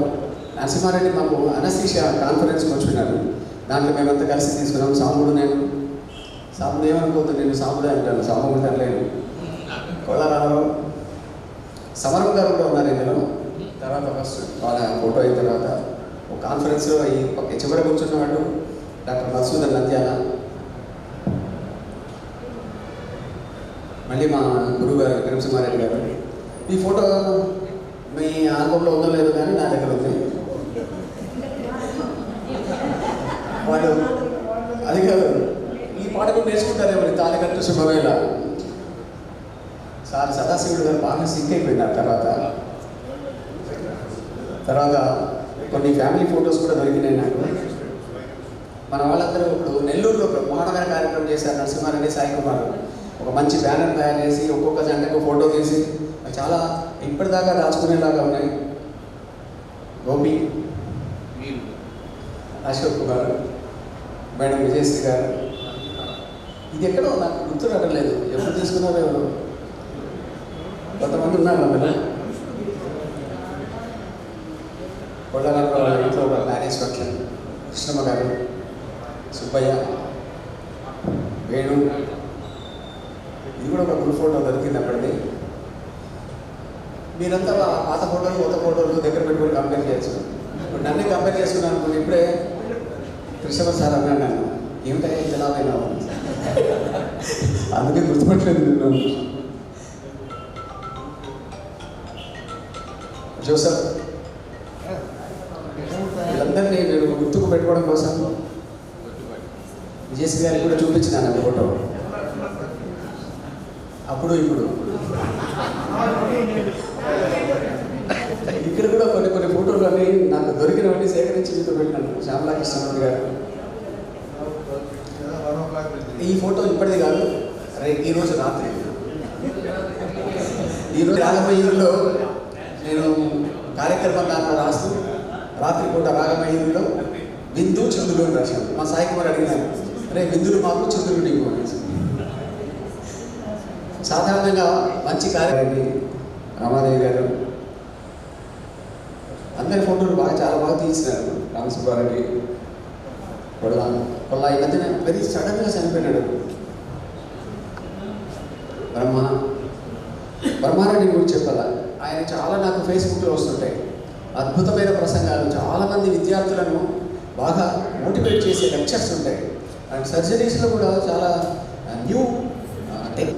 నరసింహారెడ్డి మాకు అనస్థీషియా కాన్ఫరెన్స్కి వచ్చినారు. దాంట్లో మేమంతా కలిసి తీసుకున్నాం. సాంబుడు సాంబుడు ఏమనుకోవద్దు, నేను సాంబుడే అంటాను, సాంబుడు తనలేను. కొల్లారావు సమరం గారు కూడా ఉన్నారు ఇందులో. తర్వాత ఫస్ట్ వాళ్ళ ఫోటో అయిన తర్వాత ఒక కాన్ఫరెన్స్లో ఈ చివరి కూర్చున్నవాడు డాక్టర్ మధుసూదన్ నంద్యాల, మళ్ళీ మా గురువు గారు విక్రమ్ సింహారెడ్డి గారు. ఈ ఫోటో మీ ఆల్బంలో ఉందో లేదో కానీ నా దగ్గర ఉంది. వాళ్ళు అది కాదు, ఈ పాట కూడా నేర్చుకుంటారేమో, తాళికట్టు శుభవేళ. సార్ సదాశివుడు గారు బాగా సింక్ అయిపోయినారు. తర్వాత కొన్ని ఫ్యామిలీ ఫొటోస్ కూడా దొరికినాయి నాకు. మన వాళ్ళందరూ ఇప్పుడు నెల్లూరులో బ్రహ్మాండమైన కార్యక్రమం చేశారు. నరసింహారెడ్డి, సాయి కుమార్ ఒక మంచి బ్యానర్ తయారు చేసి ఒక్కొక్క జంటకు ఫోటో తీసి చాలా ఇప్పటిదాకా దాచుకునేలాగా ఉన్నాయి. గోపి, అశోక్ కుమార్, మేడం విజయశ్రీ గారు. ఇది ఎక్కడో నాకు గుర్తు రావట్లేదు, ఎప్పుడు తీసుకున్నారో ఎవరు. కొంతమంది ఉన్నారు అందులో. కొల్లారావు వాళ్ళ ఇంట్లో ఒక మ్యారేజ్ ఫంక్షన్, కృష్ణమ్మ గారు, సుబ్బయ్య, వేణు. ఇది కూడా ఒక గ్రూప్ ఫోటో దొరికింది అప్పటిది. మీరంతా పాత ఫోటోలు కొత్త ఫోటోలు దగ్గర పెట్టుకుని కంపేర్ చేయొచ్చు. ఇప్పుడు నన్నే కంపేర్ చేసుకున్నాను అనుకోండి. ఇప్పుడే కృష్ణమ్మ సార్ అన్నాను, నన్ను ఏమిటా ఇంతలాగైనా అందుకే గుర్తుపట్టలేదు నిన్ను. జోసఫ్, వీళ్ళందరినీ నేను గుర్తుకు పెట్టుకోవడం కోసం విజయశ్రీ గారికి కూడా చూపించినాను ఆ ఫోటో. అప్పుడు ఇప్పుడు ఇక్కడ కూడా కొన్ని ఫోటోలు అన్నీ నాకు దొరికినవన్నీ సేకరించి మీతో పెట్టినాను. శ్యామలా కృష్ణమూర్తి గారు. ఈ ఫోటో ఇప్పటిది కాదు, ఈరోజు రాత్రి, ఈరోజు రాగమయూరిలో నేను కార్యక్రమం దాంట్లో రాస్తూ రాత్రి పూట రాగమయూరిలో విందు చంద్రులు అని రాశాను. మా సాయి కుమార్ అడిగినాను, అరే విందులు మాకు చంద్రులు నీకు. సాధారణంగా మంచి కార్యక్రమాన్ని రామాదేవి గారు అందరి ఫోటోలు చాలా బాగా తీసినారు. రామసుబ్బారెడ్డి, కొల్లా ఈ మధ్యన వెరీ సడన్గా చనిపోయినాడు. బ్రహ్మారెడ్డి గురించి చెప్పాలా, ఆయన చాలా నాకు ఫేస్బుక్లో వస్తుంటాయి అద్భుతమైన ప్రసంగాలు. చాలామంది విద్యార్థులను బాగా మోటివేట్ చేసే లెక్చర్స్ ఉంటాయి. అండ్ సర్జరీస్లో కూడా చాలా న్యూ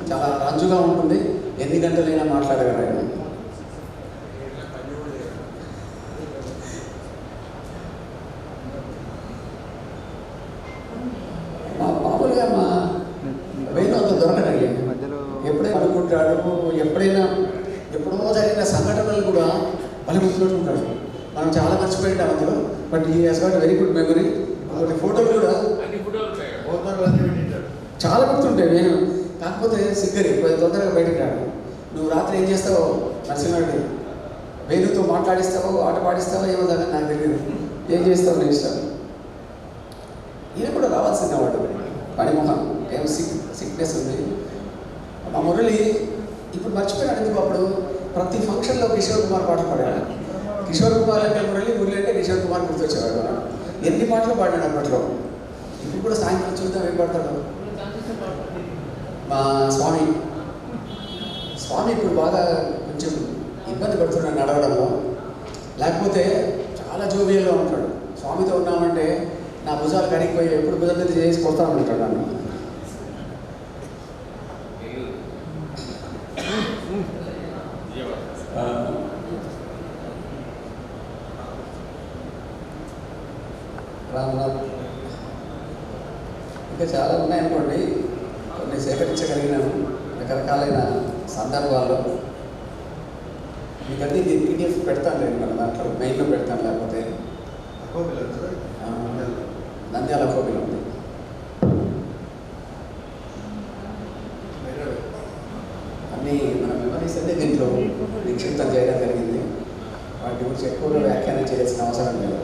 చాలా రంజుగా ఉంటుంది. ఎన్ని గంటలైనా మాట్లాడగలరు. మామూలుగా మా వేణు అంత దొరకడండి. ఎప్పుడైనా అనుకుంటాడు, ఎప్పుడో జరిగిన సంఘటనలు కూడా వాళ్ళు గుర్తుపెట్టుకుంటాడు. మనం చాలా మర్చిపోయింటాం అందులో. బట్ ఈ he's got very good memory. కొన్ని ఫోటోలు కూడా చాలా గుర్తుంటాయి. నేను కాకపోతే సిగ్గరి తొందరగా బయటకు రాడు. నువ్వు రాత్రి ఏం చేస్తావో నరసింహారెడ్డి, వేణుతో మాట్లాడిస్తావో ఆట పాడిస్తావో ఏమో దాకా నాకు తెలియదు. ఏం చేస్తావు నేను ఇష్టం. ఈయన కూడా రావాల్సిందే వాడు పనిమోహన్. ఏం సిక్నెస్ ఉంది. మా మురళి ఇప్పుడు మర్చిపోయాడు ఎందుకు. అప్పుడు ప్రతి ఫంక్షన్లో కిషోర్ కుమార్ పాట పాడాడు. కిషోర్ కుమార్ అంటే మురళి, మురళి అంటే కిషోర్ కుమార్ గుర్తొచ్చేవాడు. ఎన్ని పాటలు పాడాడు అప్పట్లో. ఇప్పుడు కూడా సాయంత్రం చూద్దాం ఏం పడతాడు మా స్వామి. స్వామి ఇప్పుడు బాగా కొంచెం ఇబ్బంది పడుతున్నాడు నడవడంలో, లేకపోతే చాలా జోబియల్లో ఉంటాడు. స్వామితో ఉన్నామంటే నా భుజాలు కరిగిపోయి ఎప్పుడు భుజం మీద చేసి కొడతా ఉంటాడు నన్ను. రామనాథ్ ఇంకా చాలా ఉన్నాయనుకోండి, కొన్ని సేకరించగలిగినాను రకరకాలైన సందర్భాల్లో. మీకు అన్నీ PDF పెడతాను నేను, మన దాంట్లో మెయిల్లో పెడతాను. లేకపోతే నంద్యాల కోపిల ఉంది. అన్నీ మన మెమరీస్ అన్నీ దీంట్లో నిక్షిప్తం చేయడం జరిగింది. వాటి గురించి ఎక్కువగా వ్యాఖ్యానం చేయాల్సిన అవసరం లేదు.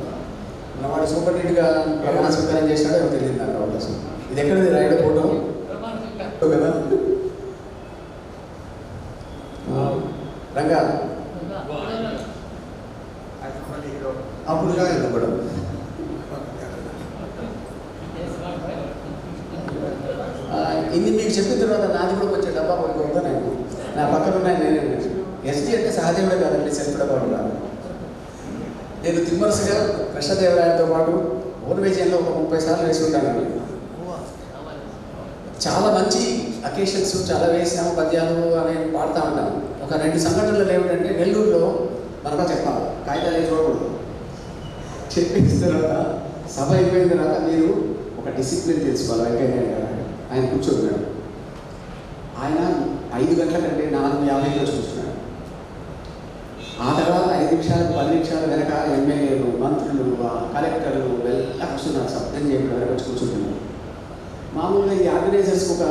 వాడు సూపర్ నీట్గా ప్రమాణ స్వీకారం చేసినాడో ఏమో తెలియదు నాకు అవకాశం. ఇది ఎక్కడిది రైడ్ ఫోటో కదా రంగా అప్పుడు కూడా ఇన్ని మీకు చెప్పిన తర్వాత నాది కూడా కొంచెం డబ్బా పడుకోవద్దా నేను నా పక్కన ఉన్నాయి. నేనే SD అంటే సహజమే కాదండి, సెల్ఫ్ డబ్బా ఉండాలి. నేను తిమ్మరసుగా కృష్ణదేవరాయలతో పాటు ఓర్వేజన్లో ఒక 30 సార్లు వేసి ఉంటాను. చాలా మంచి అకేషన్స్ చాలా వేసాము, పద్యాలు అనేవి పాడుతూ ఉంటాను. ఒక 2 సంఘటనలు ఏమిటంటే, నెల్లూరులో మనకు చెప్పాలి, కాగితాలు చూడకూడదు. చెప్పేసిన తర్వాత సభ అయిపోయిన తర్వాత మీరు ఒక డిసిప్లిన్ తెలుసుకోవాలి. వెంకయ్య గారు ఆయన కూర్చోతున్నాడు. ఆయన 5 గంటల కంటే 4:50 చూస్తున్నాడు. ఆ తర్వాత 5 నిమిషాలు 10 నిమిషాలు వెనక ఎమ్మెల్యేలు, మంత్రులు, కలెక్టర్లు వెళ్ళా కూర్చున్నారు. శబ్దం చేయడం వరకు వచ్చి కూర్చుంటున్నారు. మామూలుగా ఈ ఆర్గనైజర్స్కి ఒక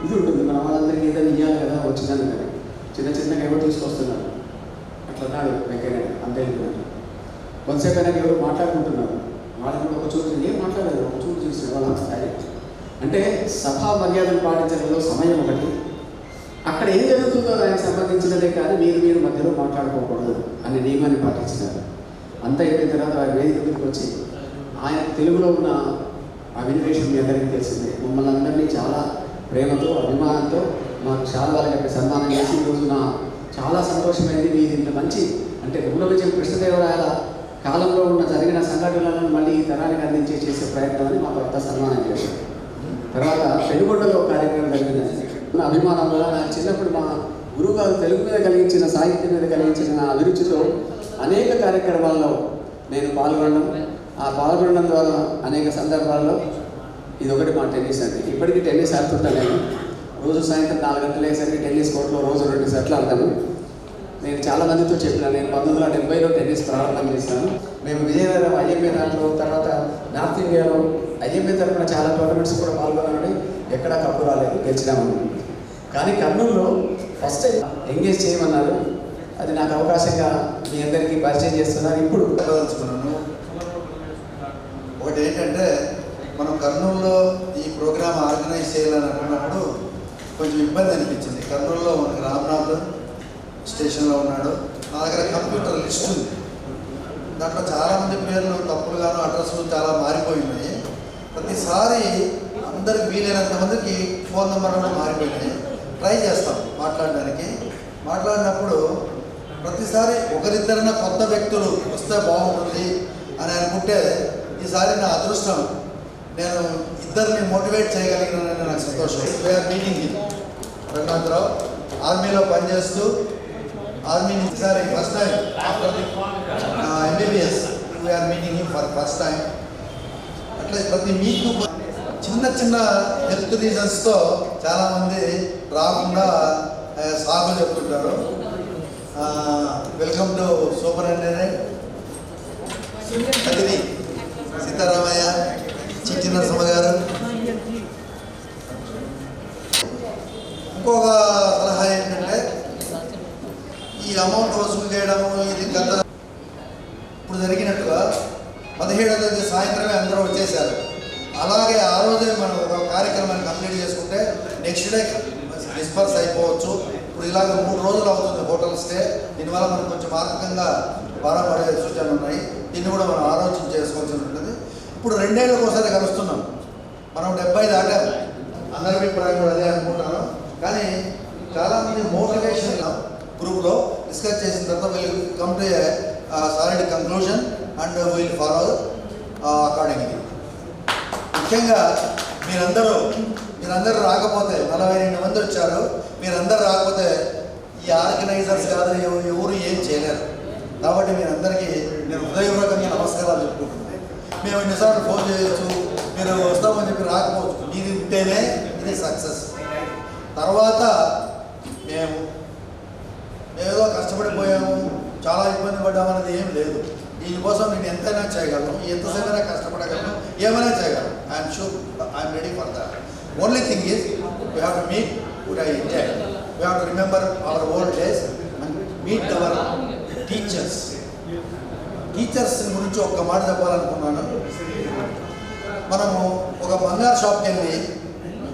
ఇది ఉంటుంది, మన వాళ్ళందరికీ ఏదైనా ఇవ్వాలి కదా, వచ్చిందని కదా చిన్న చిన్నగా ఎవరు తీసుకొస్తున్నారు. అట్లా ఉన్నాడు వెంకయ్య. అంతే కొంతసేపు అయినా ఎవరు మాట్లాడుకుంటున్నారు. వాళ్ళని కూడా ఒక చోటు ఏం మాట్లాడలేదు, ఒక చోటు చూసిన వాళ్ళు అంటే సభా మర్యాదలు పాటించడంలో సమయం ఒకటి, అక్కడ ఏం జరుగుతుందో దానికి సంబంధించినదే కానీ మీరు మధ్యలో మాట్లాడుకోకూడదు అనే నియమాన్ని పాటించినారు. అంతా అయిపోయిన తర్వాత వారి వేదిక మీదకి వచ్చి ఆయన తెలుగులో ఉన్న అభినవేశం మీ అందరికీ తెలిసిందే. మమ్మల్ని అందరినీ చాలా ప్రేమతో అభిమానంతో మాకు శాల్వాలు కట్టి సన్మానం చేసి ఈరోజు నా చాలా సంతోషమైంది. మీ దీంట్లో మంచి అంటే ఊరవిజయం కృష్ణదేవరాయల కాలంలో ఉన్న జరిగిన సంఘటనలను మళ్ళీ ఈ తరానికి అందించే చేసే ప్రయత్నాన్ని మాకు అంతా సన్మానం చేశారు. తర్వాత పెనుగొండలో కార్యక్రమం జరిగింది. నా అభిమానం వల్ల నా చిన్నప్పుడు మా గురువుగారు తెలుగు మీద కలిగించిన, సాహిత్యం మీద కలిగించిన నా అభిరుచితో అనేక కార్యక్రమాల్లో నేను పాల్గొనడం, ఆ పాల్గొనడం ద్వారా అనేక సందర్భాల్లో ఇది ఒకటి మా టెన్నిస్ అండి. ఇప్పటికీ టెన్నిస్ ఆడుతుంటాను నేను. రోజు సాయంత్రం 4 గంటలు అయ్యేసరికి టెన్నిస్ కోర్టులో రోజు 2 సెట్లు ఆడతాను. నేను చాలా మందితో చెప్పిన, నేను 1970లో టెన్నిస్ ప్రారంభం చేశాను. మేము విజయనగరం IMA దాంట్లో, తర్వాత నార్త్ ఇండియాలో IMA తరఫున చాలా టోర్నమెంట్స్ కూడా పాల్గొన్నామని ఎక్కడా కప్పు రాలేదు, గెలిచినామని. కానీ కర్నూలులో ఫస్ట్ టైం ఎంగేజ్ చేయమన్నారు. అది నాకు అవకాశంగా మీ అందరికీ పరిచయం చేస్తున్నారు. ఇప్పుడు చెప్పదలుచుకున్నాను. ఒకటి ఏంటంటే, మనం కర్నూలులో ఈ ప్రోగ్రామ్ ఆర్గనైజ్ చేయాలని అనుకున్నప్పుడు కొంచెం ఇబ్బంది అనిపించింది. కర్నూలులో మనకి రామ్నాథ్ స్టేషన్లో ఉన్నాడు. నా దగ్గర కంప్యూటర్ లిస్ట్ ఉంది. దాంట్లో చాలామంది పేర్లు తప్పులుగాను, అడ్రస్లు చాలా మారిపోయినాయి. ప్రతిసారి అందరికి వీలైనంత మందికి ఫోన్ నెంబర్లు మారిపోయినాయి. ట్రై చేస్తాం మాట్లాడడానికి. మాట్లాడినప్పుడు ప్రతిసారి ఒకరిద్దరైనా కొత్త వ్యక్తులు వస్తే బాగుంటుంది అని అనుకుంటే, ఈసారి నా అదృష్టం, నేను ఇద్దరిని మోటివేట్ చేయగలిగినానని నాకు సంతోషం. వీఆర్ మీటింగ్ రఘునాథరావు ఆర్మీలో పనిచేస్తూ, ఆర్మీని ఈసారి first time MBBS we are meeting for first time. అట్లా ప్రతి మీకు చిన్న చిన్న హెల్త్ రీజన్స్తో చాలామంది రాకుండా సాగు చెప్తుంటారు. Welcome to superintendent Kadiri Sitaramaiah, Chitti Narasimha గారు. ఇంకొక సలహా ఏంటంటే, ఈ అమౌంట్ వసూలు చేయడము ఇది గత ఇప్పుడు జరిగినట్టుగా 17వ తేదీ సాయంత్రమే అందరూ వచ్చేసారు. అలాగే ఆ రోజే మనం ఒక కార్యక్రమాన్ని కంప్లీట్ చేసుకుంటే నెక్స్ట్ డే డిస్పర్స్ అయిపోవచ్చు. ఇప్పుడు ఇలాగ 3 రోజులు అవుతుంది హోటల్ స్టే. దీనివల్ల మనకు కొంచెం ఆర్థికంగా భారం పడే సూచనలు ఉన్నాయి. దీన్ని కూడా మనం ఆలోచన చేసుకోవాల్సి ఉంటుంది. ఇప్పుడు 2 ఏళ్ళకి ఒకసారి కలుస్తున్నాం. మనం 70 దాటారు. అందరి అభిప్రాయం కూడా అదే అనుకుంటున్నాను. కానీ చాలామంది మోటివేషన్ గ్రూప్లో డిస్కస్ చేసిన తర్వాత will come to a solid conclusion and will follow accordingly. ముఖ్యంగా మీరందరూ రాకపోతే 42 మంది వచ్చారు. మీరందరూ రాకపోతే ఈ ఆర్గనైజర్స్ కాదు ఎవరు ఏం చేయలేరు. కాబట్టి మీరందరికీ నేను హృదయపూర్వకంగా నమస్కారాలు చెప్పుకుంటున్నాను. మేము ఎన్నిసార్లు ఫోన్ చేయొచ్చు, మీరు వస్తామని చెప్పి రాకపోవచ్చు. ఇది ఉంటేనే ఇది సక్సెస్. తర్వాత మేము ఏదో కష్టపడిపోయాము, చాలా ఇబ్బంది పడ్డామనేది ఏం లేదు. దీనికోసం నేను ఎంతైనా చేయగలను, ఎంతసేపైనా కష్టపడగలను, ఏమైనా చేయగలను. I'm sure, I'm ready for that. Only thing is we have to meet what I intend. We have to remember our old days and meet our teachers. Teachers గురించి ఒక్క మాట చెప్పాలనుకున్నాను. మనము ఒక బంగారు షాప్కి వెళ్ళి,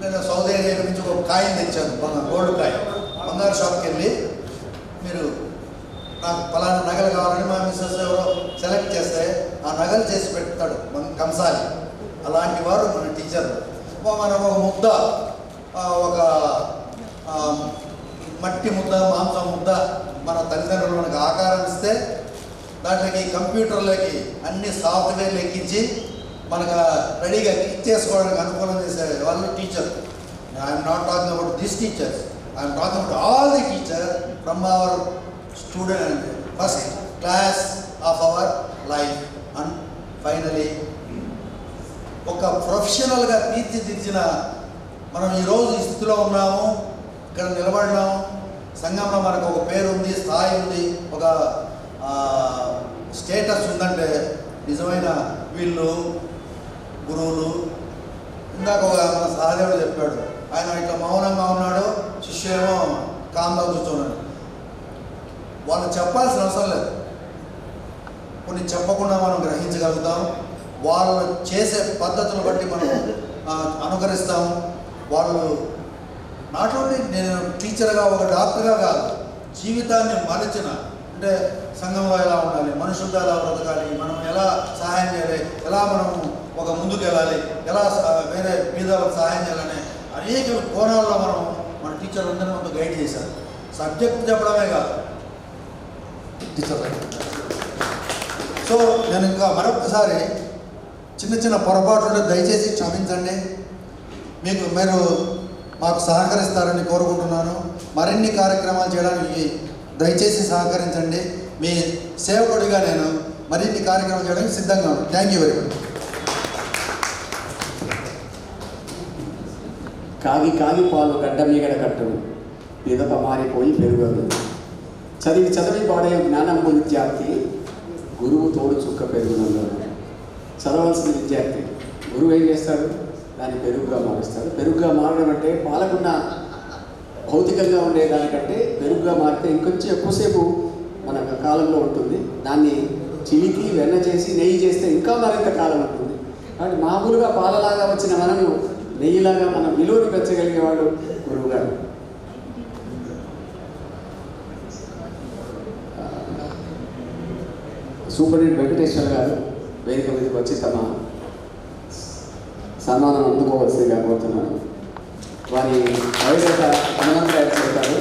నేను సౌదీ అరేబియా నుంచి ఒక కాయిన్ తెచ్చాను, గోల్డ్ కాయిన్. బంగారు షాప్కి వెళ్ళి మీరు నాకు పలానా నగలు కావాలని మా మిస్సెస్ ఎవరో సెలెక్ట్ చేస్తే ఆ నగలు చేసి పెడతాడు మన కంసాలి. అలాంటి వారు మన టీచర్లు. మనం ఒక ముద్ద, ఒక మట్టి ముద్ద, మాంసం ముద్ద మన తల్లిదండ్రులు మనకు ఆకారం ఇస్తే దాంట్లోకి కంప్యూటర్లోకి అన్ని సాఫ్ట్వేర్లు ఎక్కించి మనకు రెడీగా క్లిక్ చేసుకోవడానికి అనుకూలం చేసే వాళ్ళు teacher. I'm not talking about this teachers, I'm talking about all the teacher from our student first class of our life. And finally ఒక ప్రొఫెషనల్గా తీర్చిదిద్దిన మనం ఈరోజు ఈ స్థితిలో ఉన్నాము, ఇక్కడ నిలబడినాము. సంఘంలో మనకు ఒక పేరు ఉంది, స్థాయి ఉంది, ఒక స్టేటస్ ఉందంటే నిజమైన వీళ్ళు గురువులు. ఇందాక మన సహదేవుడు చెప్పాడు, ఆయన ఇట్లా మౌనంగా ఉన్నాడు, శిష్యులేమో కామ్గా కూర్చున్నాడు. వాళ్ళు చెప్పాల్సిన అవసరం లేదు, కొన్ని చెప్పకుండా మనం గ్రహించగలుగుతాం. వాళ్ళు చేసే పద్ధతులు బట్టి మనం అనుకరిస్తాం. వాళ్ళు నాట్ ఓన్లీ నేను టీచర్గా, ఒక డాక్టర్గా కాదు, జీవితాన్ని మలచిన, అంటే సంఘంలో ఎలా ఉండాలి, మనుషులతో ఎలా బ్రతకాలి, మనం ఎలా సహాయం చేయాలి, ఎలా మనం ఒక ముందుకు వెళ్ళాలి, ఎలా వేరే మీద సహాయం చేయాలని అనేక కోణాల్లో మన టీచర్లు అందరినీ మనకు గైడ్ చేశారు. సబ్జెక్ట్ చెప్పడమే కాదు, టీచర్. సో నేను ఇంకా మరొకసారి చిన్న పొరపాట్లు దయచేసి క్షమించండి. మీరు మాకు సహకరిస్తారని కోరుకుంటున్నాను. మరిన్ని కార్యక్రమాలు చేయడానికి దయచేసి సహకరించండి. మీ సేవకుడిగా నేను మరిన్ని కార్యక్రమాలు చేయడానికి సిద్ధంగా ఉన్నాను. Thank you very much. కాగి కాగి పాలు గడ్డ మీగడ కట్టడు, పిదప మారిపోయి పెరుగదు. చదివి పాడే జ్ఞానము విద్యార్థి, గురువు తోడు చుక్క పెరుగునంలో. చదవాల్సిన విద్యార్థి గురువు ఏం చేస్తాడు, దాన్ని పెరుగుగా మారుస్తాడు. పెరుగుగా మారడం అంటే పాలకున్న భౌతికంగా ఉండేదానికంటే పెరుగుగా మారితే ఇంకొంచెం ఎక్కువసేపు మన కాలంలో ఉంటుంది. దాన్ని చిలికి వెన్న చేసి నెయ్యి చేస్తే ఇంకా మరింత కాలం ఉంటుంది. కాబట్టి మామూలుగా పాలలాగా వచ్చిన మనము నెయ్యిలాగా మనం విలువని పెంచగలిగేవాడు గురువు గారు. సూపరింటెండెంట్ వెంకటేశ్వర గారు వేదిక మీదకి వచ్చి తమ సన్మానం అందుకోవాల్సిందిగా కోరుతున్నాను. వారి వైద్యత హనుమంతరాయ చెప్తారు.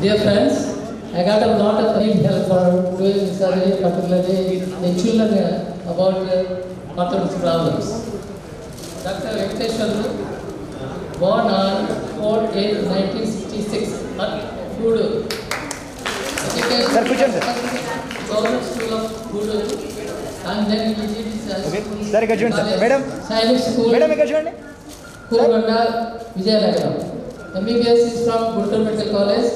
Dear friends, I got a lot of help for doing survey, particularly the children about orthodox problems. Dr. Venkateshwar, born on 4/8/1966 at Guduru. Education Government School of Guduru, and then he did his Science School. Kuruganda, Vijayanagar. MBBS is from Guntur Medical College.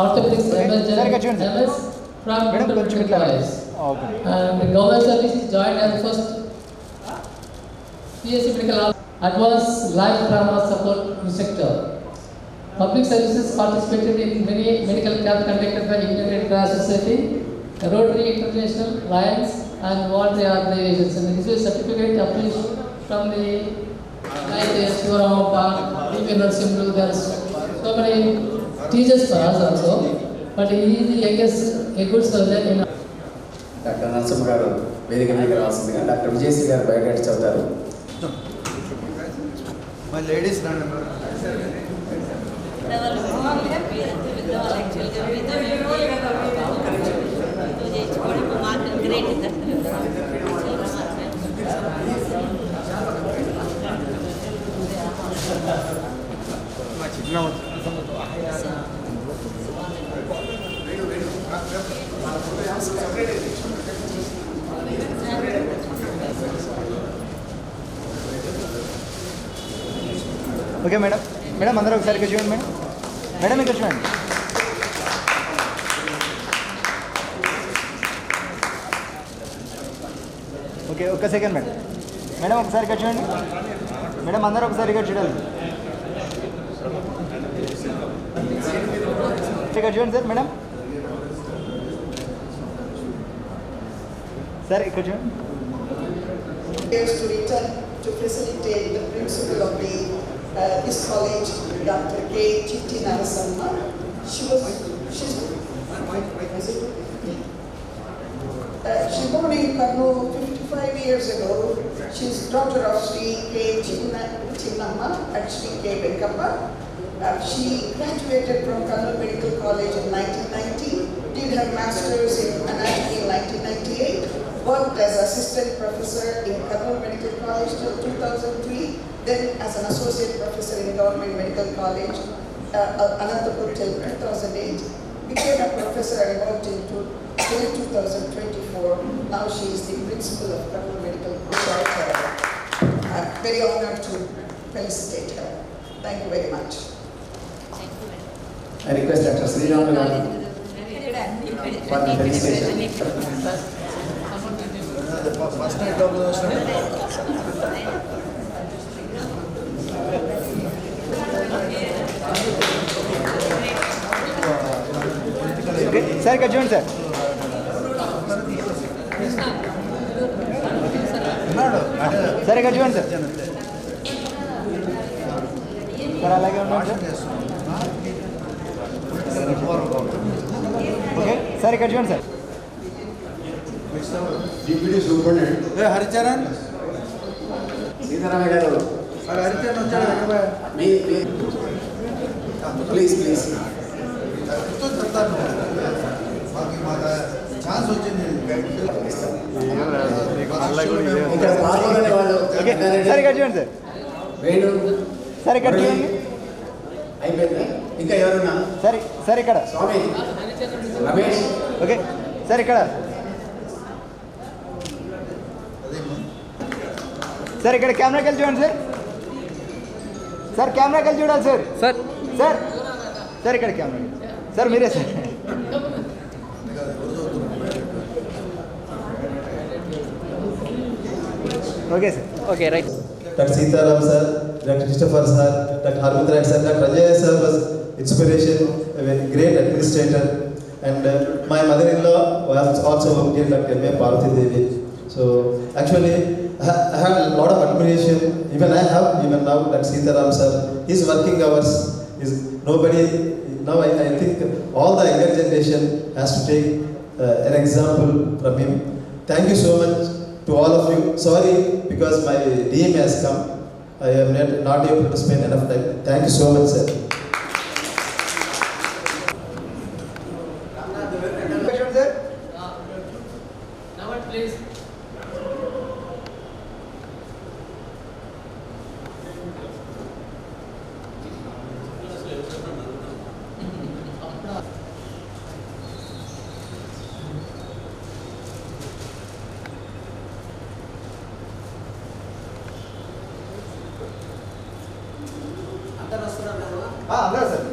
Orthopedics MS from Guntur Medical College. And government service is joined as first PSC Medical Advanced Life Trauma Support Sector. Public services participated in many medical camps conducted by Indian Red Cross Society, Rotary International, Lions, and voluntary organizations. And this is a certificate published from the Shivaram Park, DP Narasimha. There are so many teachers for us also. but he is the youngest, a good soldier in doctor Narasimha గారు వేదిక మీద రావాల్సిందిగా doctor Vijayasri గారు biodata చదువుతారు. మా ladies రండి. Okay madam, madam అందరూ ఒకసారి ఇక్కడ చూడండి మేడం, మేడం ఇక్కడ చూడండి. ఓకే ఒక్క సెకండ్ మేడం, మేడం ఒకసారి ఇక్కడ చూడండి, మేడం అందరూ ఒకసారి ఇక్కడ చూడాలి. ఇక్కడ చూడండి సార్, మేడం సార్ ఇక్కడ చూడండి. To return to facilitate the principal of this college, Dr. K. Chitti Narasimha. She born in Kurnool 55 years ago. She's daughter of Sri K. Chinnamma and Sri K. Venkappa. She graduated from Kurnool Medical College in 1990, did her master's in anatomy in 1998, worked as assistant professor in Kurnool Medical College till 2003, then as an associate professor in Government Medical College, Anantapur till 2008, became a professor and worked till 2024. Now she is the principal of Kurnool Medical College. I'm very honored to felicitate her. Thank you very much. I request Dr. Sriram for the felicitation. First night లోపల sir ఇక్కడ చూడండి sir. Sir ఇక్కడ చూడండి sir. Sir అలాగే ఉన్నాడు sir. Okay sir ఇక్కడ చూడండి sir. Deputy superintendent Haricharan Sitaramaiah garu Haricharan వచ్చాడు. ప్లీజ్ ప్లీజ్ చెప్తాను, మాకు ఛాన్స్ వచ్చింది. ఇక్కడ పాల్గొనే వాళ్ళు సార్ ఇక్కడ చూడండి సార్. వేణు సార్ ఇక్కడ చూడండి. అయిపోయింది. ఇంకా ఎవరున్నా? సరే సార్ ఇక్కడ స్వామి రమేష్. ఓకే సార్ ఇక్కడ సార్ ఇక్కడ కెమెరాకి వెళ్ళి చూడండి సార్. సార్ కెమెరాకి వెళ్ళి చూడాలి సార్. సార్ సార్ సార్ ఇక్కడ కెమెరా సార్ మీరే sir. Okay sir. Okay right. Dr. Sitaram sir, Dr. Christopher sir, Dr. Harvindra sir, Dr. Ajay sir was inspiration, a very great administrator, and my mother-in-law was also working at Dr. M.A. Parvati Devi. So actually, I have a lot of admiration. Even I have, even now, Dr. Sitaram sir, his working hours is nobody. Now I think all the younger generation has to take an example from him. Thank you so much to all of you. Sorry because my DM has come. I am not able to spend enough time. Thank you so much, sir. Now please. అందరూ sir.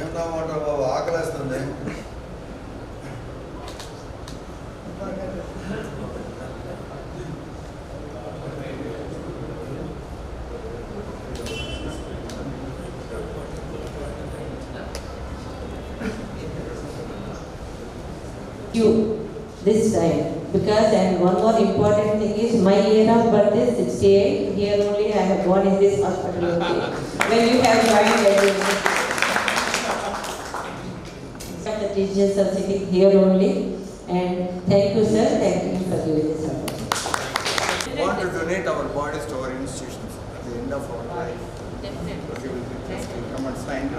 ఏం రామంటారు బాబు, ఆకలేస్తుంది. you this time. Because and one more important thing is my year of birth is 68. Here only I have born in this hospital only. When you have joined everything. The teachers are sitting here only. And thank you sir, thank you for giving this opportunity. We want to donate our bodies to our institutions at the end of our life. Definitely. Come and sign it.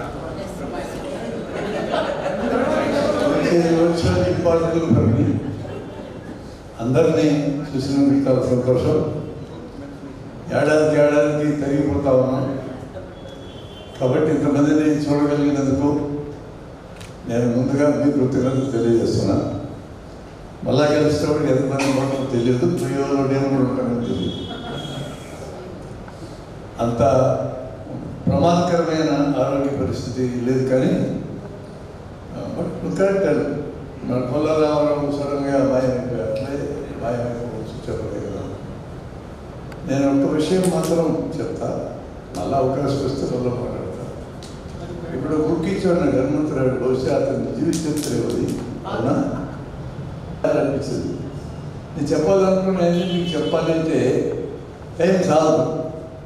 Important for me. అందరినీ చూసినందుకు చాలా సంతోషం. ఏడాదికి తరిగిపోతా ఉన్నాం కాబట్టి ఇంతమందిని చూడగలిగినందుకు నేను ముందుగా మీ కృతజ్ఞతలు తెలియజేస్తున్నా. మళ్ళా కలిసినప్పుడు ఎంతమంది మాత్రం తెలియదు, ప్రియోలో నేను కూడా ఉంటానని తెలియదు. అంత ప్రమాదకరమైన ఆరోగ్య పరిస్థితి లేదు కానీ బట్ కరెక్ట్ మన కొల్లారామరావు సడన్గా మాయమైపోయాట్లే మాయమైపోవచ్చు చెప్పలేదు కదా. నేను ఒక విషయం మాత్రం చెప్తా, మళ్ళీ అవకాశం వస్తే వల్ల మాట్లాడతా. ఇప్పుడు కుక్కీచోడిన హనుమంతరాడు బహుశా అతని జీవిత చరిత్ర ఇవ్వదు అవునా అనిపించింది. నేను చెప్పాలనుకున్నాను, మీకు చెప్పాలంటే టైం చాలు.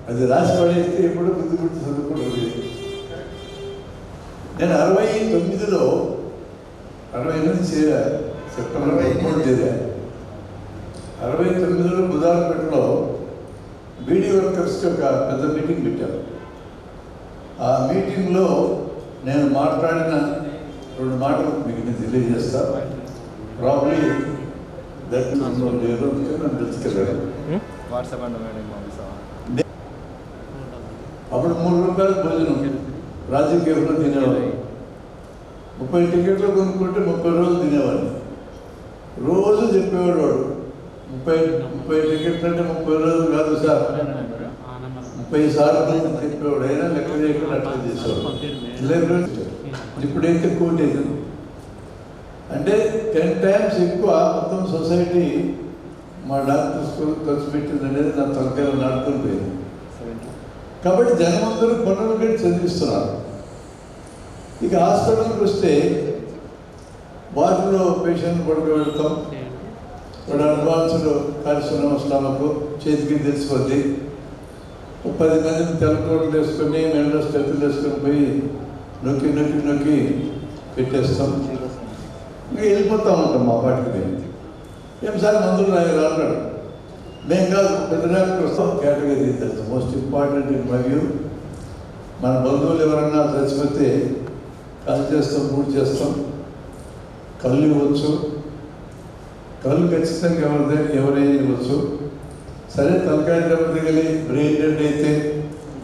అది రాసి పడేస్తే ఎప్పుడు బుద్ధి చదువుకుంటుంది. నేను 69లో 68 చేరా, సెప్టెంబర్ 13 చేరా. 69లో బుధారపేటలో బీడీ వర్కర్స్కి ఒక పెద్ద మీటింగ్ పెట్టాను. ఆ మీటింగ్లో నేను మాట్లాడిన 2 మాటలు మీకు నేను తెలియజేస్తాను. ప్రాబ్లీ దట్ నన్ను తెలుసుకెళ్ళాను. అప్పుడు 3 రూపాయలు భోజనం రాజీవ్ కేఫ్లో తినేవాడు. 30 టికెట్లు కొనుక్కుంటే 30 రోజులు తినేవాడిని. రోజు చెప్పేవాడు వాడు 30 టికెట్లు అంటే 30 రోజులు కాదు సార్, 30 సార్లు చెప్పేవాడు. అయినా లెక్క చేయకుండా అట్లా చేసేవాడు. ఇప్పుడైతే కోటి అయింది అంటే 10 times ఎక్కువ మొత్తం సొసైటీ మా డాక్టర్ స్కూల్ ఖర్చు పెట్టింది అనేది నా తలకాయలు నాటుకుని పోయింది. కాబట్టి జనమందరూ పనులు పెట్టి చదివిస్తున్నారు. ఇక హాస్పిటల్కి వస్తే వాటిలో పేషెంట్ పడుకోబెడతాం. వాడు అడ్వాన్స్డ్ కార్యక్రమాలకు చేతికి తెలిసిపోద్ది. 10 మందిని తెల్లకోట్లు వేసుకొని మెడలో స్టెప్పులు వేసుకొని పోయి నొక్కి పెట్టేస్తాం. ఇంకా వెళ్ళిపోతూ ఉంటాం మా పాటికి. మేము ఏం సార్ మందులు రాన్నాడు, మేము కాదు పెద్ద డాక్టర్ వస్తాం. కేటగిరీ తెలుసు most important in my view. మన బంధువులు ఎవరన్నా చచ్చిపోతే కళ్ళు చేస్తాం, పూర్తి చేస్తాం. కళ్ళు ఇవ్వచ్చు, కళ్ళు ఖచ్చితంగా ఎవరైనా ఇవ్వచ్చు. సరే తలకాయ దెబ్బ తగిలి బ్రెయిన్ డెడ్ అయితే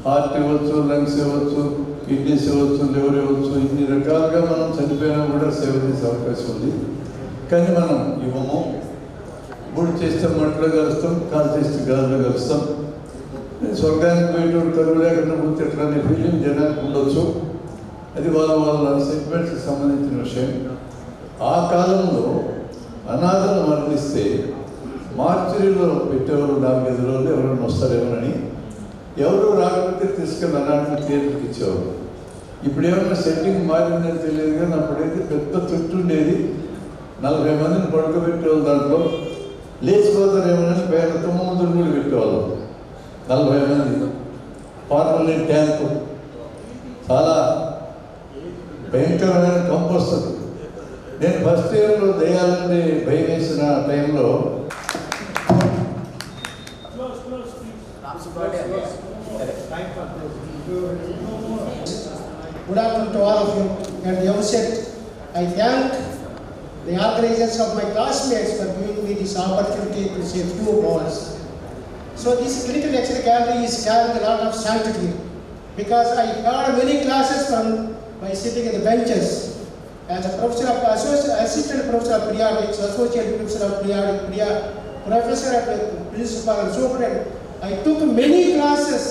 హార్ట్ ఇవ్వచ్చు, లంగ్స్ ఇవ్వచ్చు, కిడ్నీస్ ఇవ్వచ్చు, లివర్ ఇవ్వచ్చు. ఇన్ని రకాలుగా మనం చనిపోయినా కూడా సేవ చేసే అవకాశం ఉంది. కానీ మనం ఇవ్వము. బుడి చేస్తే మట్టిలో కలుస్తాం, కాలు చేస్తే గాలిలో కలుస్తాం. స్వర్గానికి పోయేటోడు కరువు లేకుండా పూర్తి ఎట్లా అనే ఫీలింగ్ జనానికి ఉండొచ్చు. అది వాళ్ళ సెంటిమెంట్స్కి సంబంధించిన విషయం. ఆ కాలంలో అనాథలు మరణిస్తే మార్చిలో పెట్టేవారు 4-5 రోజులు ఎవరైనా వస్తారేమోనని. ఎవరు రాకపోతే తీసుకెళ్ళి అనాథలు థియేటర్కి ఇచ్చేవారు. ఇప్పుడు ఏమన్నా సెట్టింగ్ మారిందని తెలియదు కానీ అప్పుడైతే పెద్ద చుట్టూ ఉండేది. 40 మందిని పడుకోబెట్టేవాళ్ళు. దాంట్లో లేచిపోతారేమోనని పైన 9 మందిని కూడా పెట్టేవాళ్ళం. 40 మంది పార్లమెంట్ ట్యాంకు చాలా భయంకరమైన కంపు వస్తుంది. నేను ఫస్ట్ ఇయర్లో దయ్యాలంటే భయం వేసిన టైంలో Good afternoon to all of you. At the outset, I thank the organizers of my classmates for giving me this opportunity to say a few words. So this clinical lecture gallery is carrying a lot of sanctity because I heard many classes by sitting in the benches. As a professor of assistant professor of pediatrics, associate professor of pediatrics, professor of principal and so forth, I took many classes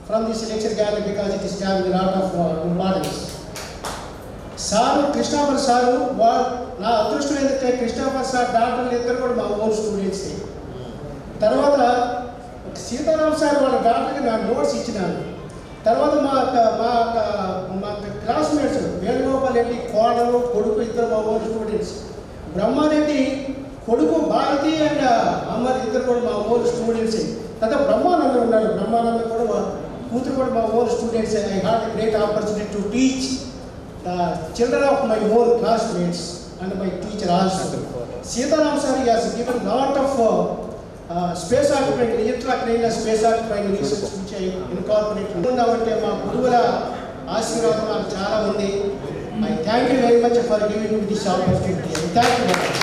from this lecture gallery because it is carrying a lot of importance. Sir కృష్ణాపర్ sir నా అదృష్టం ఏంటంటే కృష్ణాపర్ sir డాక్టర్లు ఇద్దరు కూడా మా own students. తర్వాత Sitaram sir వాళ్ళ డాక్టర్కి నా నోట్స్ ఇచ్చినాను. తర్వాత మా క్లాస్మేట్స్ వేణుగోపాల్ రెడ్డి కోడలు కొడుకు ఇద్దరు మా ఓన్ స్టూడెంట్స్. బ్రహ్మారెడ్డి కొడుకు భారతి అండ్ అమ్మాయి ఇద్దరు కూడా మా ఓన్ స్టూడెంట్స్. తర్వాత బ్రహ్మానందం ఉన్నాడు, బ్రహ్మానందం కూడా మా కూతురు కూడా మా own students. I had a great opportunity to teach the children of my own classmates and my teacher also. Sitaram sir has given lot of space occupying, intracranial space occupying research which I incorporated. అంటే మా గురువుల ఆశీర్వాదం నాకు చాలా ఉంది. I thank you very much for giving me this opportunity. Thank you very much.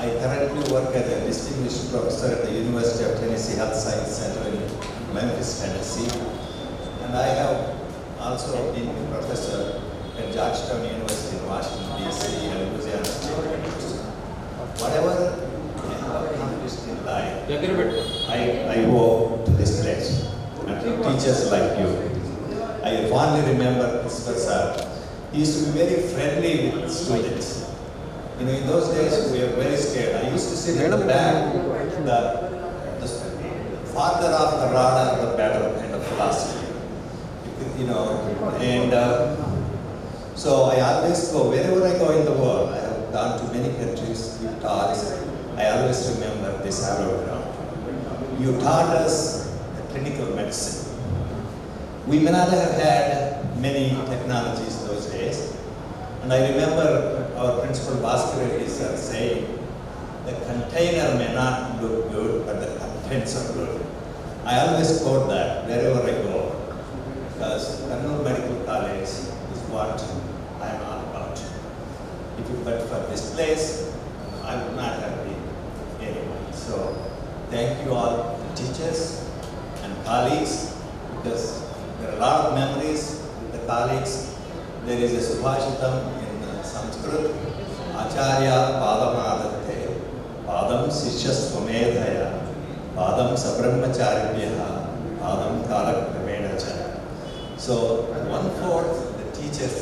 I currently work as a distinguished professor at the University of Tennessee Health Science Center in Memphis, Tennessee. And I have also been a professor at Georgetown University in Washington, D.C. and Louisiana State University. Whatever I have accomplished in life, I owe to this place and to teachers like you. I fondly remember Christopher sir. He used to be very friendly with students. You know, in those days we were very scared. I used to sit in the back, the farther off the radar, the better kind of philosophy. You know, and so I always go, wherever I go in the world, I have gone to many countries, give talks, I always remember this arrow ground. You taught us the clinical medicine. We may not have had many technologies those days. And I remember our principal Bhaskar Reddy sir saying, the container may not look good, but the contents are good. I always quote that wherever I go, because Kannur Medical College is what I am all about. But for this place, I would not have been anyone. So thank you all, teachers and colleagues, because there are a lot of memories with the colleagues. There is a Subhashitam in Sanskrit, Acharya Padamadatte, Padam Sishya Swamedhaya, Padam Sabrahmacharibhyaha, Padam Kalakramena. So 1/4 the teachers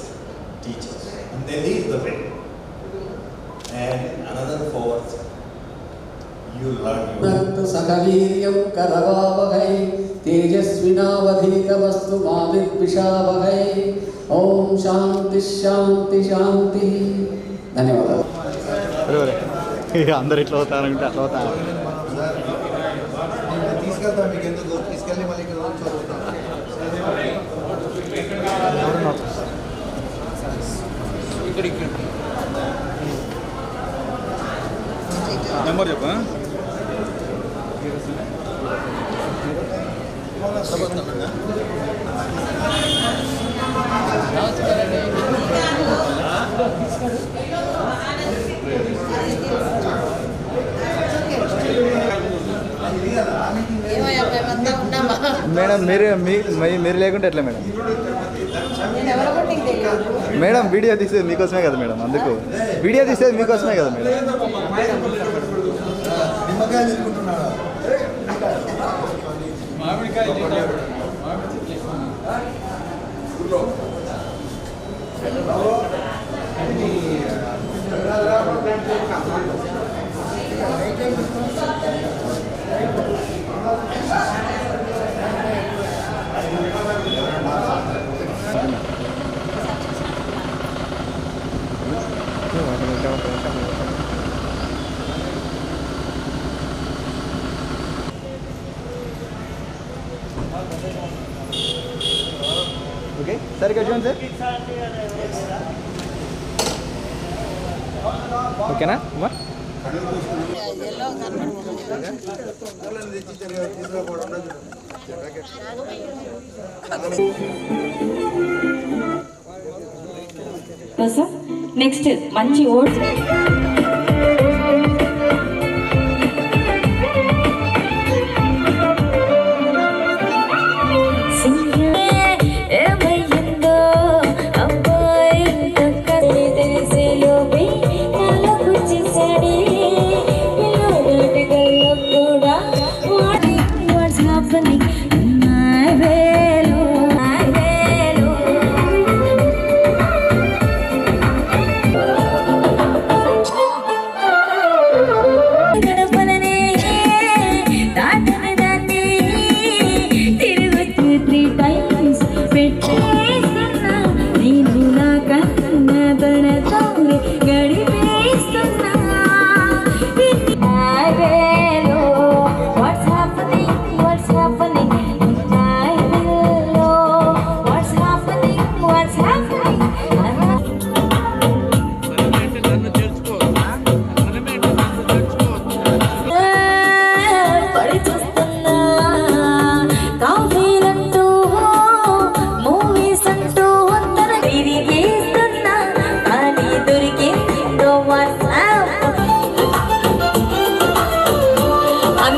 teach us, and they lead the way. And another 4th, you learn your Sakaviriyam Karavavahai Tejasvinavadhitavastu Mavidvishavahai Om Shanti Shanti Shanti. ధన్యవాదాలు. అందరు ఇట్లా అవుతారంటే అట్లా అవుతారు. తీసుకెళ్తాం, మీకు ఎందుకు తీసుకెళ్ళి మళ్ళీ ఇక్కడ చదువుతాం. నెంబర్ చెప్పా. మేడం మీరు లేకుంటే ఎట్లా మేడం? మేడం వీడియో తీసేది మీకోసమే కదా మేడం, అందుకు వీడియో తీసేది మీకోసమే కదా మేడం. ఓకే సార్, ఇక్కడ చూడండి సార్. ఓకేనా అమ్మా? నెక్స్ట్ మంచి ఓట్స్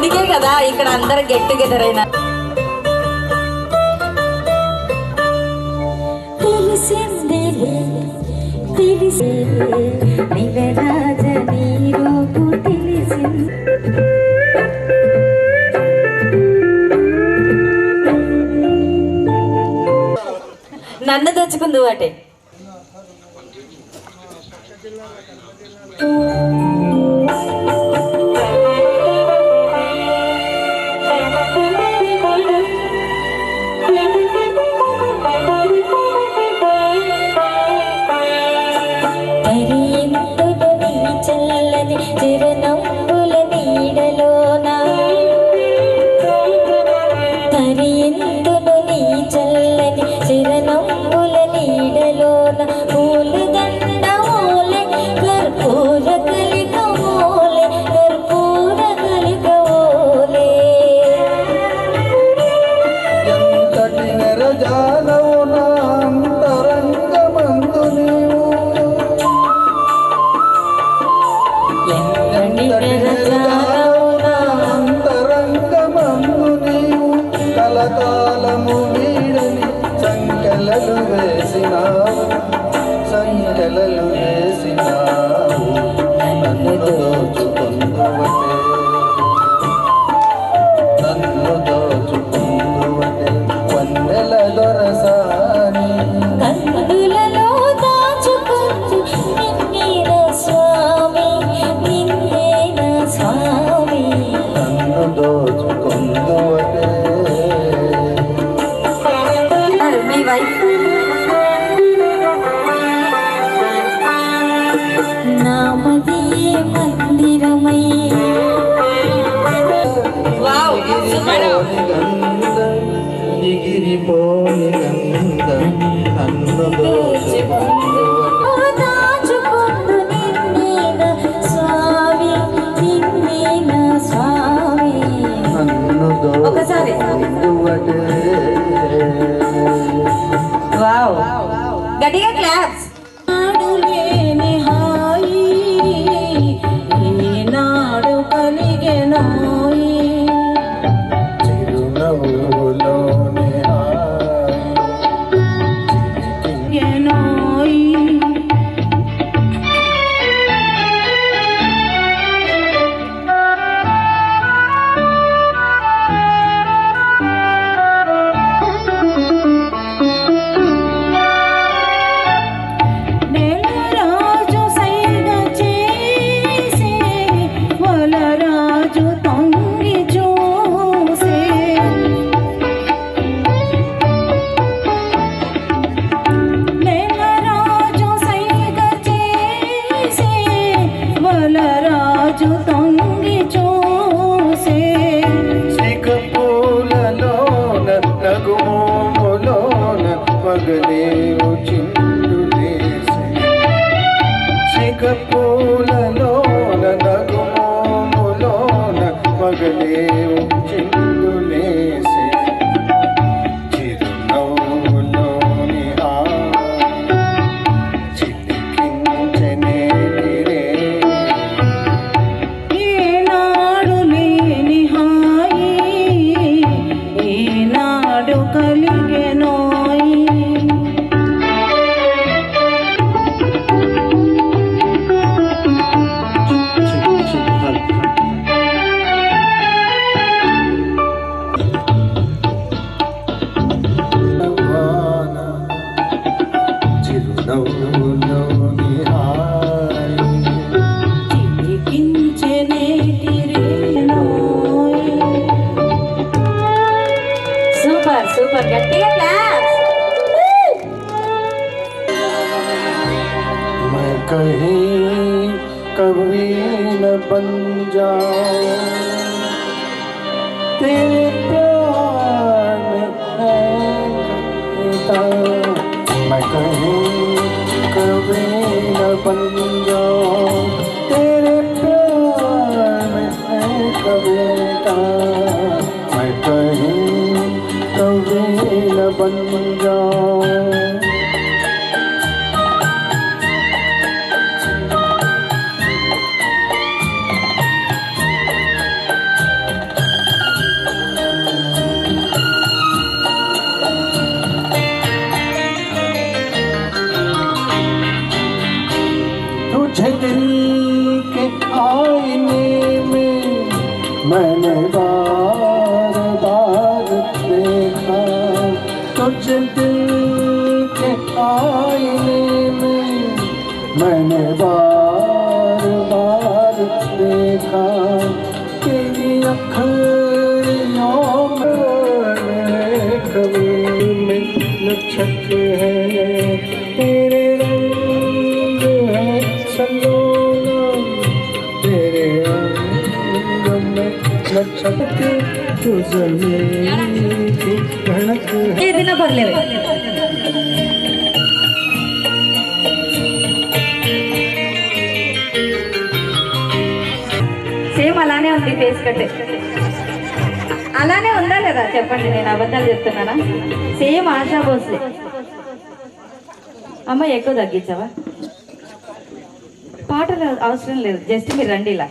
అందుకే కదా ఇక్కడ అందరు గెట్ టుగెదర్ అయినా. నన్ను తెచ్చుకుంది వాటే. చల్లని చిరునవ్వుల నీడలోన తరియందును నీ చల్లని చిరునవ్వుల నీడలోన పూలదండ ఓలే కర్పూర కలిక ఓలే కర్పూర కలిక ఓలే. ఎంతటి నెరజాలవు నా అంతరంగమందు నీవు అంతరంగమందు నీవు కలకాలము వీడని సంకెలలు వేసినావు సంకెలలు వేసినావు నన్ను దోచుకుందువటే నన్ను దోచుకుందువటే వన్నెల దొరసాని కందులలో దాచుకుంటూ నిన్నేన స్వామి నిన్నేన స్వామి నన్ను దోచుకుందువటే. మీ వైఫ్ నామదియే మందిరమై. Wow super. ఎగిరిపోని గంధం నన్ను దాచుకుంటూ నిన్నేన స్వామి నిన్నేన స్వామి. ఒకసారి వావ్ గట్టిగా క్లాప్స్. నాడులేని హాయి ఈనాడు కలిగెనోయి చిరునవ్వులోని ఎనోయి నెలరాజు సైగ చేసే వలరాజు తొంగి చూసే నెలరాజు సైగ చేసే వలరాజు తొంగి చూసే సిగ పూలలోన నగుమోములోన పగలేవు చిందులేసి సిగ పూలలోన నగుమోములోన పగలేవు చిందులేసి చిరునవ్వులోని చిలికించనే ఈనాడు లేని హాయి ఈనాడు కలిగెనోయి చిరునవ్వులోని సూపర్ సూపర్ గట్టిగా క్లాప్స్. मैं कहीं कभी न बन जाऊं तेरे प्यार में है कविता. मैं कहीं कभी न बन जाऊं तेरे प्यार में है कविता. मैं कहीं कभी न बन जाऊं मैंने बार बार देखा तुझे दिल के आईने में, मैंने बार बार देखा तेरी अखियों में कभी में नक्षत्र है तेरे रंग है सलोना, तेरे रंग में नक्षत्र तो जमीन की धड़क है। ये दिन पर ले సేమ్ అలానే ఉంది ఫేస్ కట్, అలానే ఉందా లేదా చెప్పండి, నేను అబద్ధాలు చెప్తున్నానా? సేమ్ ఆశా భోస్లే. అమ్మ ఎక్కువ తగ్గించావా? పాటలు అవసరం లేదు, జస్ట్ మీరు రండి, ఇలా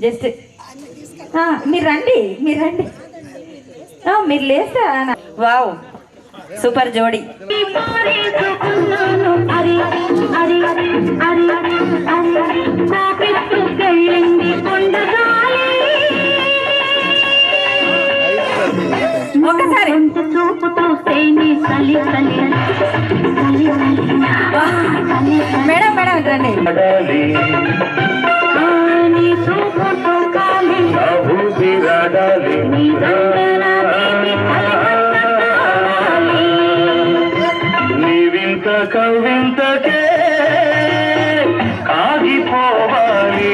జస్ట్ మీరు రండి, మీరు రండి, మీరు లేస్తా. వావ్, సూపర్ జోడి. ఒకసారి మేడం మేడం రండి. నీవింత కవింతకే కాగిపోవాలి,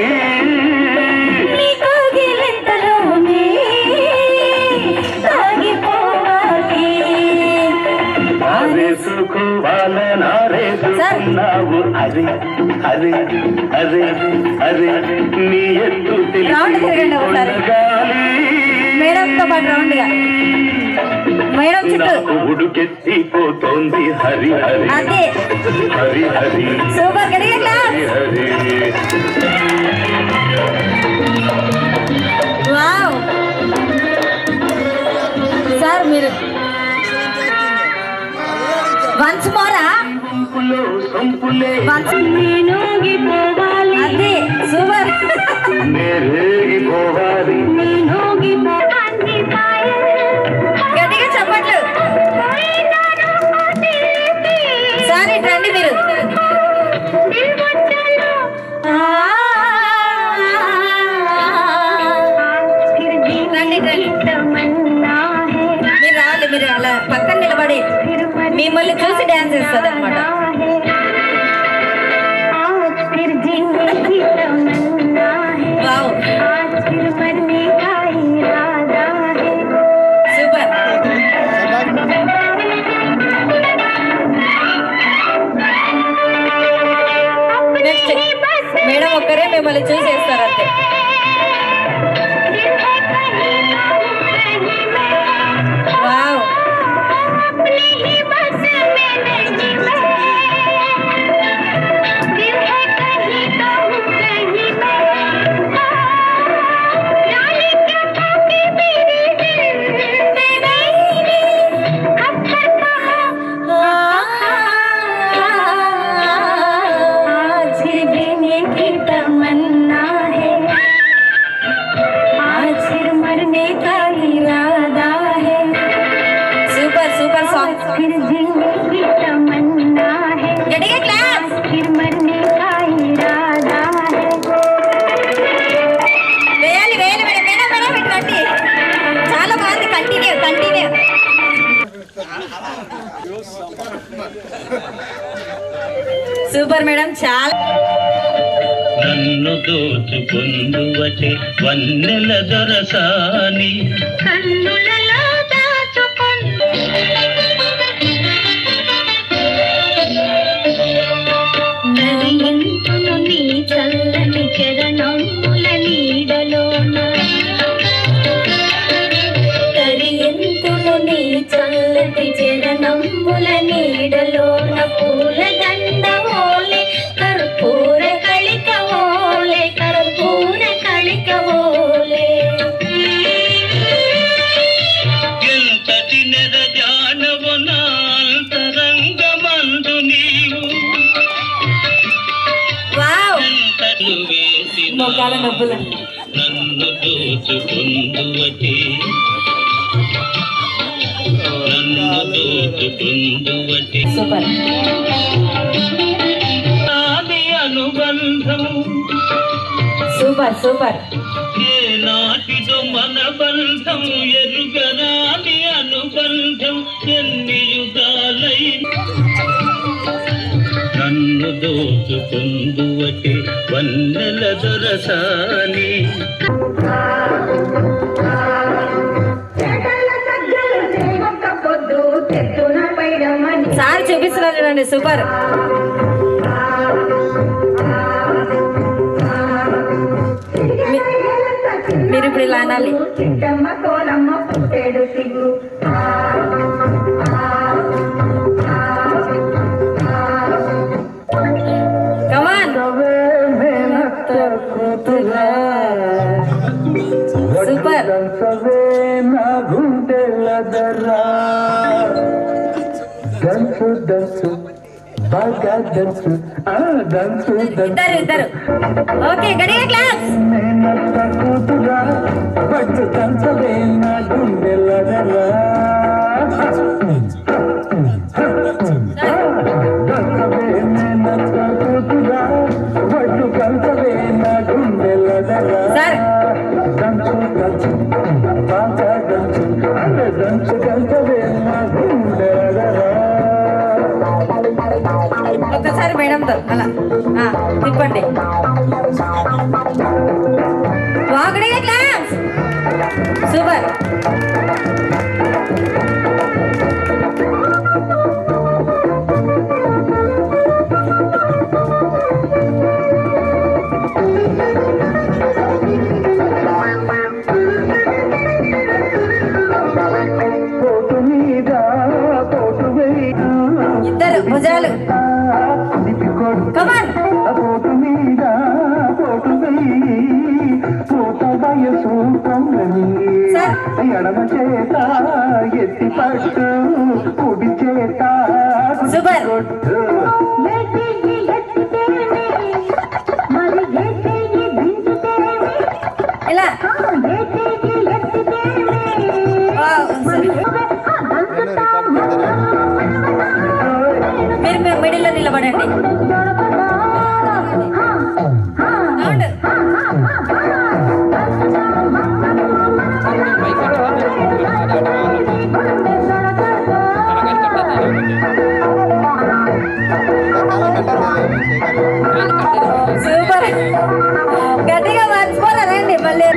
సుఖవాలనారేసుకున్నావు అరే అరే అరే అరే నీ ఎత్తు మేడంతో పాటు రౌండ్గా మేడం చుట్టూ ఉడుకెత్తిపోతోంది హరి హరి అదే హరి హరి సూపర్ గడిగా హరి. వావ్ సార్ మీరు వన్స్ మోరా అదే సూపర్ గట్టిగా చెప్పట్లు. సార్ ఇటు రండి మీరు. రండి రండి, మీరు రావాలి, మీరు అలా పక్కన నిలబడి మిమ్మల్ని చూసి డ్యాన్స్ చేస్తుంది అనమాట. సూపర్. నెక్స్ట్ మేడం ఒక్కరే మిమ్మల్ని చూసి చేస్తారు అంతే. వావ్ సూపర్ మేడం, చాలా. నన్ను దోచుకొందువటే వన్నెల దొరసాని కన్నులలో దాచుకొందు నడియంతును నీ చల్లని చరణముల నీడలోన, తరియంతును నీ చల్లటి చరణముల నీడలోన పూల దండ ఓలే కర్పూర కళిక ఓలే కర్పూర కళిక ఓలే. ఎంతటి నెర జానవు నాంతరంగమందు నీవు మొక్కాల నొప్పులు నన్ను దోచుకుందువటే నన్ను దోచుకుందువటే నాది అనుబంధం సూపర్ సూపర్ ఏ నాటిదో మన బంధం ఎరుగరాని అనుబంధం ఎన్ని యుగాలై నన్ను దోచుకుందువటే వన్నెల దొరసాని సార్ చూపిస్తున్నారు చూడండి సూపర్ మీరు ఇప్పుడు ఇలా అనాలి కమాన్ సూపర్ ఇద్దరు ఇద్దరు ఓకే గడిగా క్లాస్ సార్ ఒక్కసారి మేడంతో అలా తిప్పండి వాగడిగా క్లాస్ సూపర్ ఇద్దరు భుజాలు కమాన్ సూపర్ ఇలా మీరు మిడిల్లో నిలబడండి సూపర్ గట్టిగా మర్చిపోలేదండి మళ్ళీ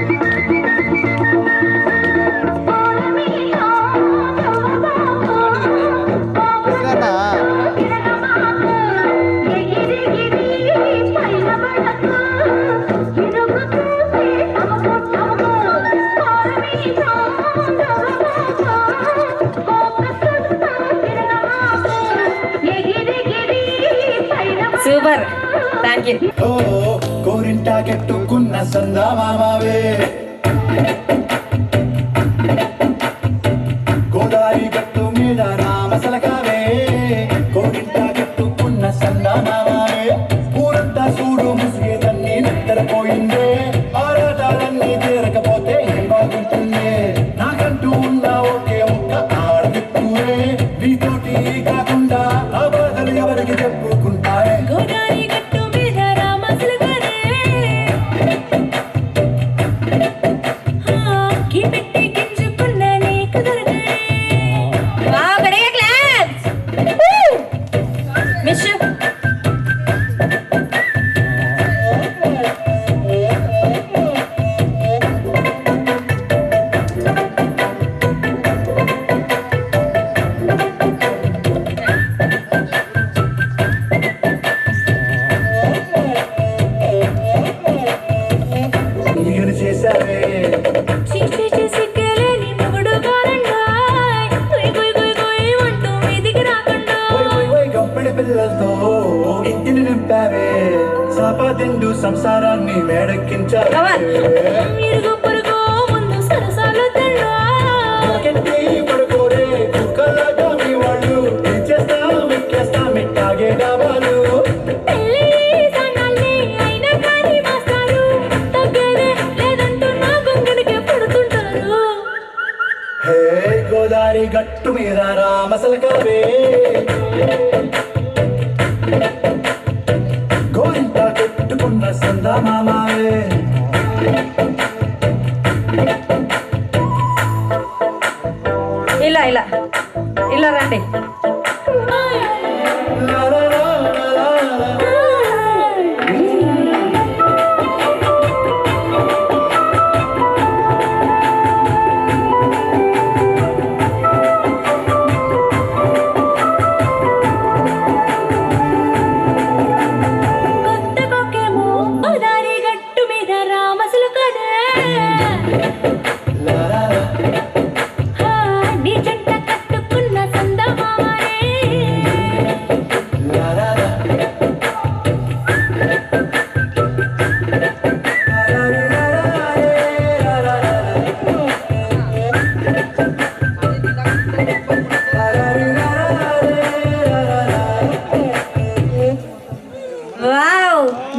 సూపర్ థ్యాంక్ యూ కోరింటా కెట్టుకున్న సందా మామావే గోదావరి గట్టు మీద రామసలకావే కోరింటా కెట్టుకున్న సందా మామావే ఊరంతా చూడు ముసిగేదన్నీ నిద్రపోయిందే ఆరాటాలన్నీ తీరకపోతే ఏం బాగుంటుంది నాకంటూ ఉన్న ఒకే ముక్క ఆడదిక్కువే నీతోటి కాకుండా ఆ బాధలు ఎవరికి చెప్పుకుంటారే గోదావరి గట్టు మీద రామసలకావే పెట్టి గింజుకున్న నీకు దొరకడే మిస్ చేశావే పిల్లలతో ఇంటిని నింపావే సాపాదిండు సంసారాన్ని వేడెక్కించావే పడుకోరే కుక్కలాగా మీ వాళ్ళు చేస్తాం ఎక్కేస్తాం ఎట్టాగే డాబాలు అయినా కానీ మాస్తారు తగ్గదే లేదంటూ నా గొంగడికి గోదారి గట్టు మీద రామసలకవే గోరింట కొట్టుకున్న సందమామావే ఇలా ఇలా ఇలా రండి.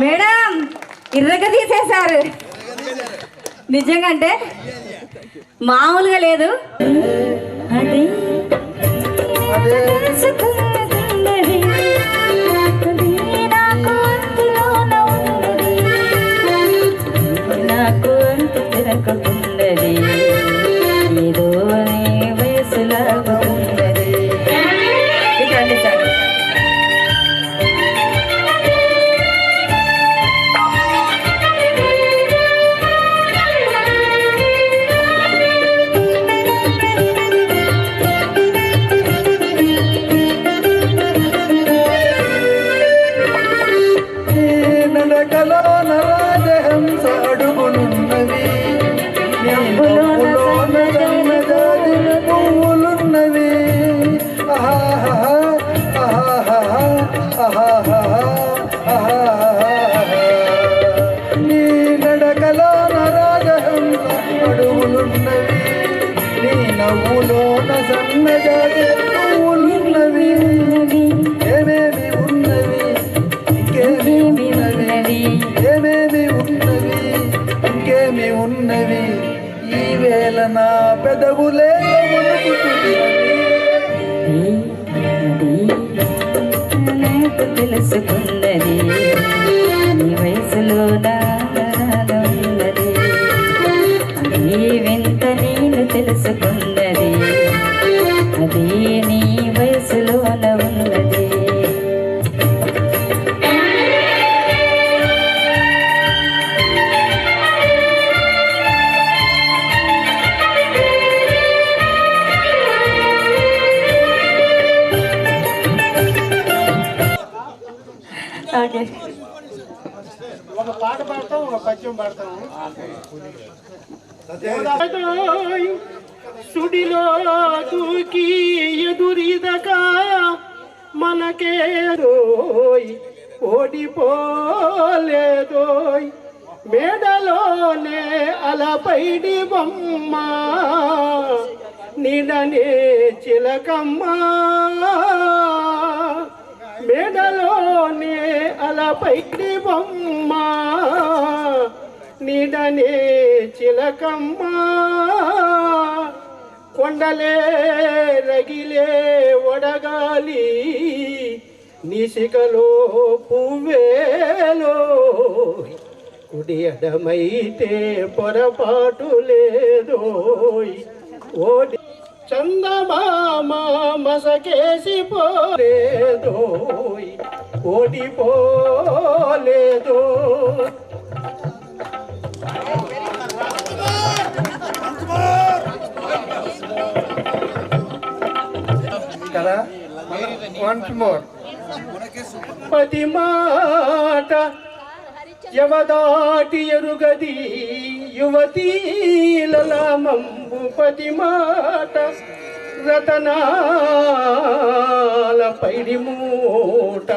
మేడం ఇర్రగా తీసేశారు నిజంగా, అంటే మామూలుగా లేదు. నాకు అంత తిరగకున్నది ఏదో వయసులాగున్నది. ఇట్లాంటి సార్ నడకలో నరాజహంస అడుగులున్నవి పువ్వులున్నవి నీ నడకలో నరాజహంస అడుగులున్నవి నీ నవ్వులోన సన్నజాజి పువ్వులున్నవి. ఏమేమి ఉన్నవి ఇంకేమి ఉన్నవి ఏమేమి ఉన్నవి ఇంకేమి ఉన్నవి ఈ వేళ నా పెదవులే తెలుసుకున్నది నీ వయసులో నాన్నది అది వింత నేను తెలుసుకున్నది అది నీ వయసులోన ఉన్నది. ఒక పాట పాడతాం, ఒక పద్యం పాడతాం. సుడిలో దూకి ఎదురీదగా మనకేదోయ్ ఓడిపోలేదోయ్ మేడలోనే అలపైడి బొమ్మ నిడనే చిలకమ్మ మేడలోనే అలపైడి బొమ్మ నిడనే చిలకమ్మ కొండలే రగిలే వడగాలి నిసికలో పువ్వేలో కుడి ఎడమైతే పొరపాటు లేదోయ్ ఓడి చందమామ మసకేసి పోలేదోయ్ ఓడిపోలేదో. కదా వన్స్ మోర్ పది మాట యవదాటి ఎరుగది యువతీల మంబు పది మాట రతనాల పైడి మూట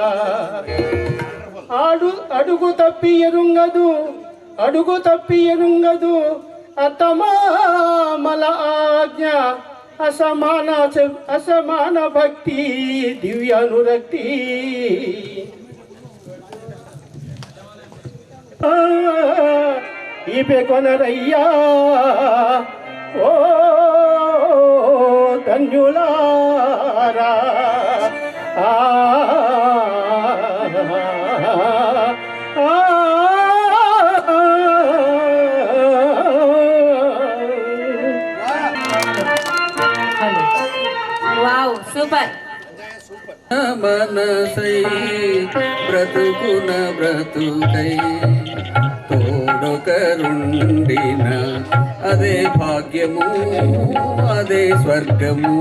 అడుగు తప్పి ఎరుంగదు అతమామల ఆజ్ఞ అసమాన భక్తి దివ్యానురక్తి ఇవే కొనరయ్యా ఓ సూపర్. మనసై బ్రతుకున బ్రతుకై తోడొకరుండిన అదే భాగ్యము అదే స్వర్గము.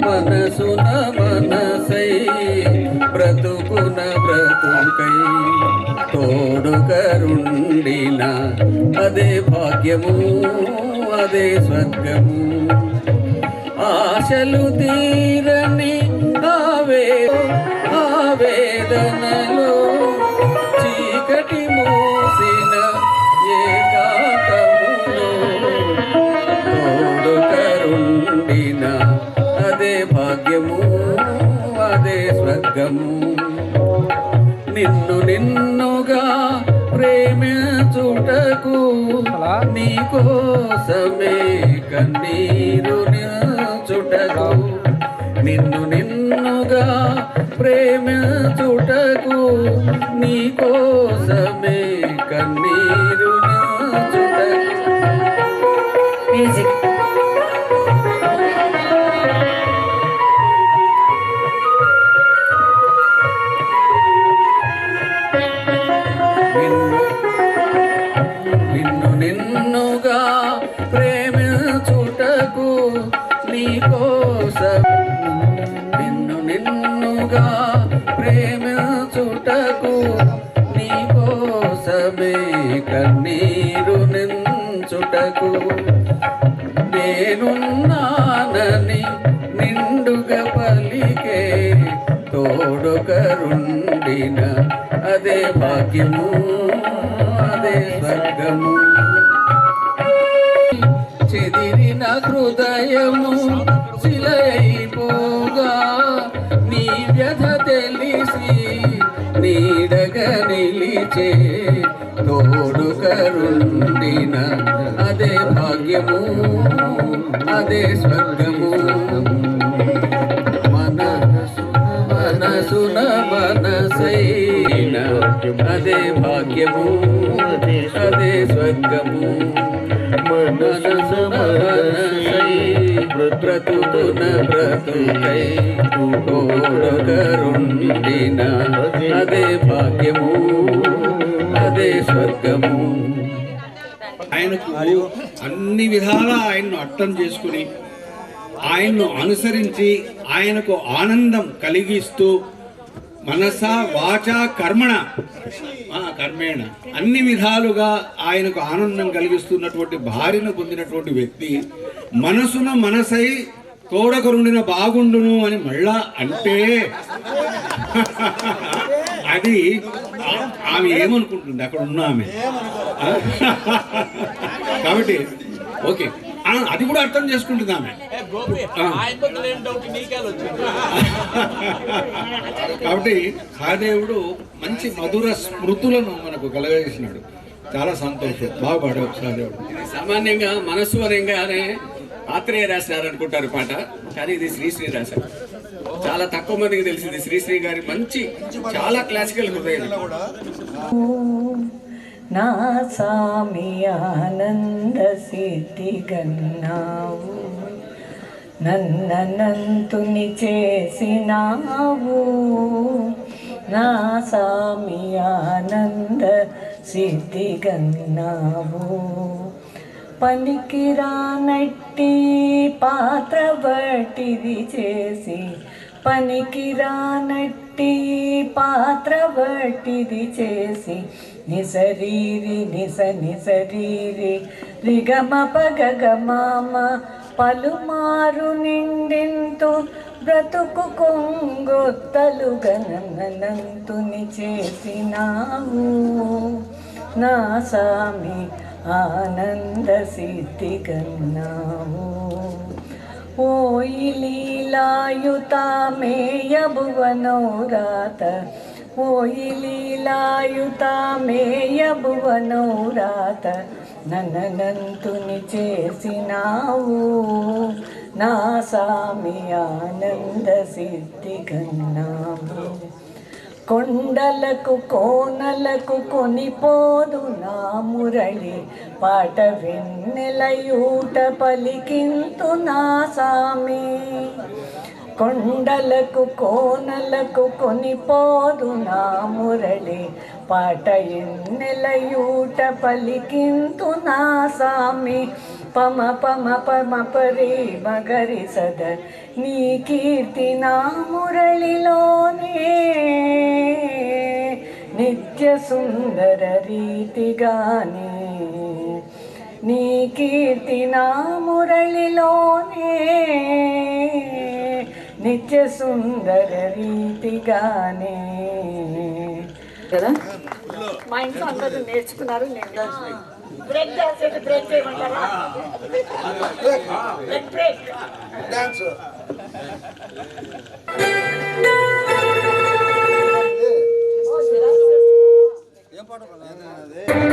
మనసున మనసై బ్రతుకున బ్రతుకై తోడొకరుండిన అదే భాగ్యము అదే స్వర్గము. ఆశలు తీరని ఆవేదనలో చీకటి మూసిన ఏకాంతములో తోడుకరుండిన అదే భాగ్యము అదే స్వర్గము. నిన్ను నిన్నుగా ప్రేమించుటకు నీకోసమే కన్నీరు నిల్చుటకు. నిన్ను నిన్నుగా ప్రేమించుటకు నీకోసమే కన్నీరు నిల్చుటకు. మ్యూజిక్. నిన్ను నిన్నుగా ప్రేమించుటకు నీకోసం నిన్ను నిన్నుగా ప్రేమించుటకు నీకోసమే కన్నీరు నించుటకు. నేనున్నానని నిండుగా పలికే తోడొకరుండిన అదే భాగ్యము అదే స్వర్గము. చెదిరిన హృదయము శిలైపోగా నీ వ్యధ తెలిసి నీడగా నిలిచే తోడుకరుండిన అదే భాగ్యము అదే స్వర్గము. మనసున మనసైన అదే భాగ్యము అదే స్వర్గము. మనసు మనసై బ్రతుకున బ్రతుకై తోడొకరుండిన అదే భాగ్యము అదే స్వర్గము. ఆయనకు అన్ని విధాలా ఆయన్ను అర్థం చేసుకుని ఆయన్ను అనుసరించి ఆయనకు ఆనందం కలిగిస్తూ మనస వాచ కర్మణ కర్మేణ అన్ని విధాలుగా ఆయనకు ఆనందం కలిగిస్తున్నటువంటి భార్యను పొందినటువంటి వ్యక్తి మనసున మనసై తోడకరుండిన బాగుండును అని మళ్ళా అంటే అది ఆమె ఏమనుకుంటుంది అక్కడ ఉన్న ఆమె. కాబట్టి ఓకే అది కూడా అర్థం చేసుకుంటుంది ఆమె. కాబట్టి సహదేవుడు మంచి మధుర స్మృతులను మనకు కలగజేసినాడు. చాలా సంతోషం. బాగా పాడావు సహదేవుడు. సామాన్యంగా మనస్సు అనగానే ఆత్రేయ రాశారు అనుకుంటారు పాట, కానీ ఇది శ్రీశ్రీ రాశారు. చాలా తక్కువ మందికి తెలిసింది శ్రీశ్రీ గారి మంచి చాలా క్లాసికల్ హృదయం. నా సామి ఆనంద సిద్ధి గన్నావు, నన్ననంతుని చేసినావు. నా సామి ఆనంద సిద్ధి గన్నావు, పనికిరానట్టి పాత్ర బట్టిది చేసి, పనికిరానట్టి పాత్ర బట్టిది చేసి, నిసరీరి నిస నిసరీరి రిగమ పగగమామ పలుమారు నిండింతు బ్రతుకు కొంగొత్తలు గణనంతుని చేసినావు. నా సామి ఆనంద సిద్ధి గన్నావు. ఓయి లీలాయుత మేయభువనౌరాత, ఓయి లీలాయుత మేయభువనౌరాత, నన్ననంతుని చేసినావు. నా సామి ఆనంద సిద్ధి గన్నావు. కొండలకు కోనలకు కొనిపోదు నా మురళి, పాట వెన్నెలయూట పలికింతు నా సామి. కొండలకు కోనలకు కొనిపోదు నా మురళి పాట ఎన్నెలయూట పలికింతు నా సామి పమ పమ పమ పరి మగరి సద నీ కీర్తి నా మురళిలోనే నిత్య సుందర రీతిగానే నీ కీర్తి నా మురళిలోనే నిత్య సుందర రీతిగానే కదా. మా ఇంట్లో అందరూ నేర్చుకున్నారు. నేను బ్రేక్ డాన్స్ బ్రేక్ చేయమంటారా? బ్రేక్ డాన్స్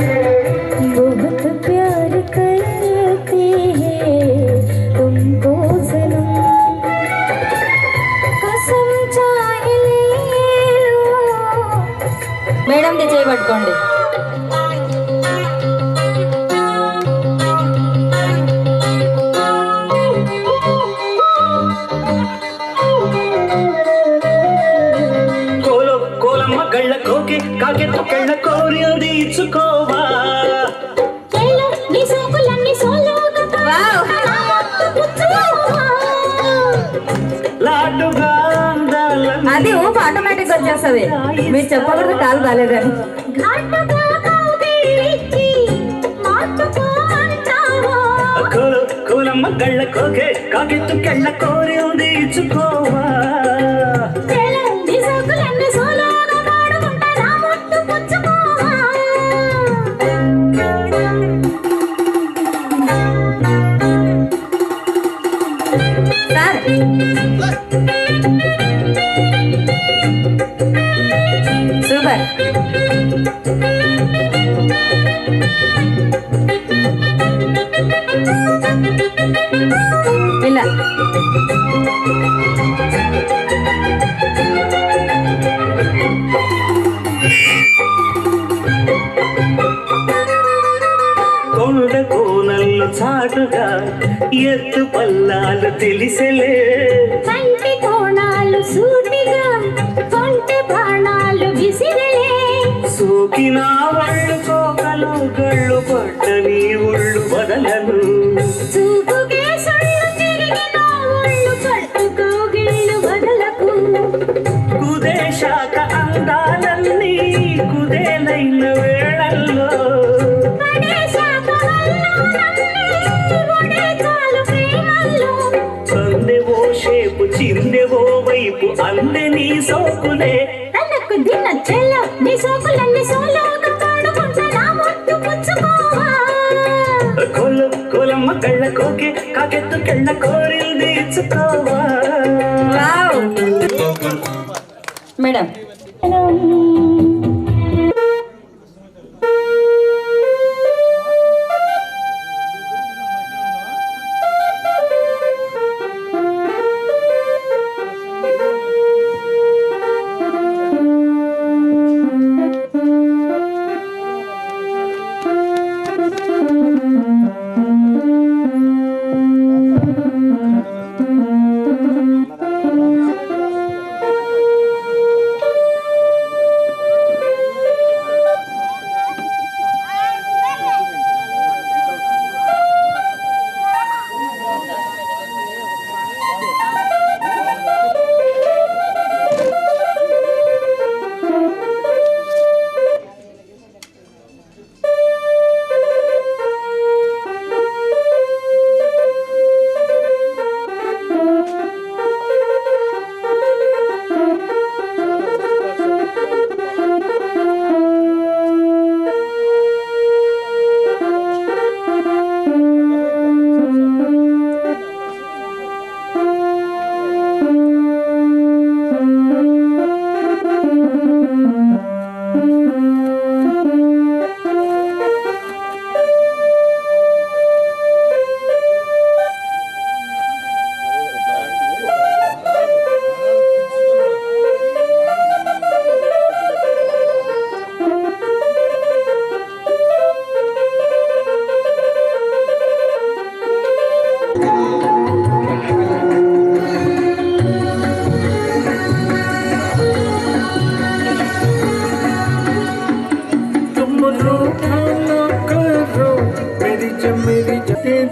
बहुत प्यार करते हैं तुमको सनम कसम चाहे ले लो. మేడం చేయబట్టుకోండి. కోలమ్మ గళ్ళ కోకి కాకెత్తు కళ్ళ కోరి ఇచ్చుకోవా అది ఊపు ఆటోమేటిక్ వచ్చేస్తుంది. మీరు చెప్పకూడదు కాలు బాలేదని. కోలమ్మ గళ్ళ కోకే కాకెత్తు కళ్ళ కోరి ఉంది ఇచ్చుకోవా సూపర్. ఇలా కొండ కోనల్లో చాటుగా ఎత్తు పల్లాలు తెలిసెలే కంటి కోణాలు సూటిగా కొంటె బాణాలు విసిరలే సోకిన వాళ్ళు కోకలు గళ్ళు పడ్డని ఒళ్ళు వదలను చూపుకే సొళ్ళు తిరిగిన ఒళ్ళు పట్టుకోగిళ్ళు వదలకు కుదేశాక అందాలన్నీ కుదేలైన వేళల్లో సందెవో షేపు చిందెవో వైపు అందే నీ సోకులే తనకు దిన చెల్ల నీ సోకులన్నీ సోలోగా పాడుకుంటా నా ముట్టు పుచ్చుకోవా కోలమ్మ కళ్ళ కోకి కాకెత్తు కళ్ళ కోరింది ఇచ్చుకోవా మేడం.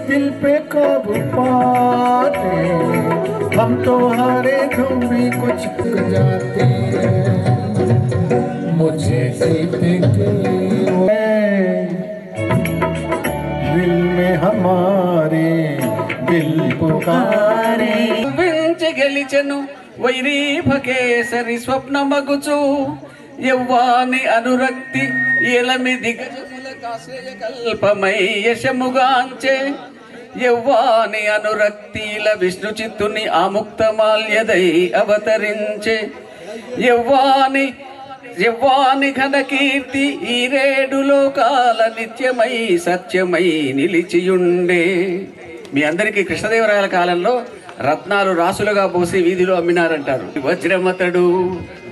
दिल पे काबू पाते, हम तो हारे तुम भी कुछ जाते हैं, मुझे जीते के दिल में हमारे दिल पुकारे। గెలిచెను వైరీభకేసరి స్వప్నమగుచు యవ్వాని అనురక్తి ఏలమి దిగజముల కాశ్రయ కల్పమై యశముగాంచే యవ్వాని అనురక్తిల విష్ణు చిత్తుని ఆముక్తమాల్యదై అవతరించే యవ్వాని ఘన కీర్తి ఈ రేడు లోకాల నిత్యమై సత్యమై నిలిచియుండే. మీ అందరికీ కృష్ణదేవరాయల కాలంలో రత్నాలు రాసులుగా పోసి వీధిలో అమ్మినారంటారు. వజ్రమతడు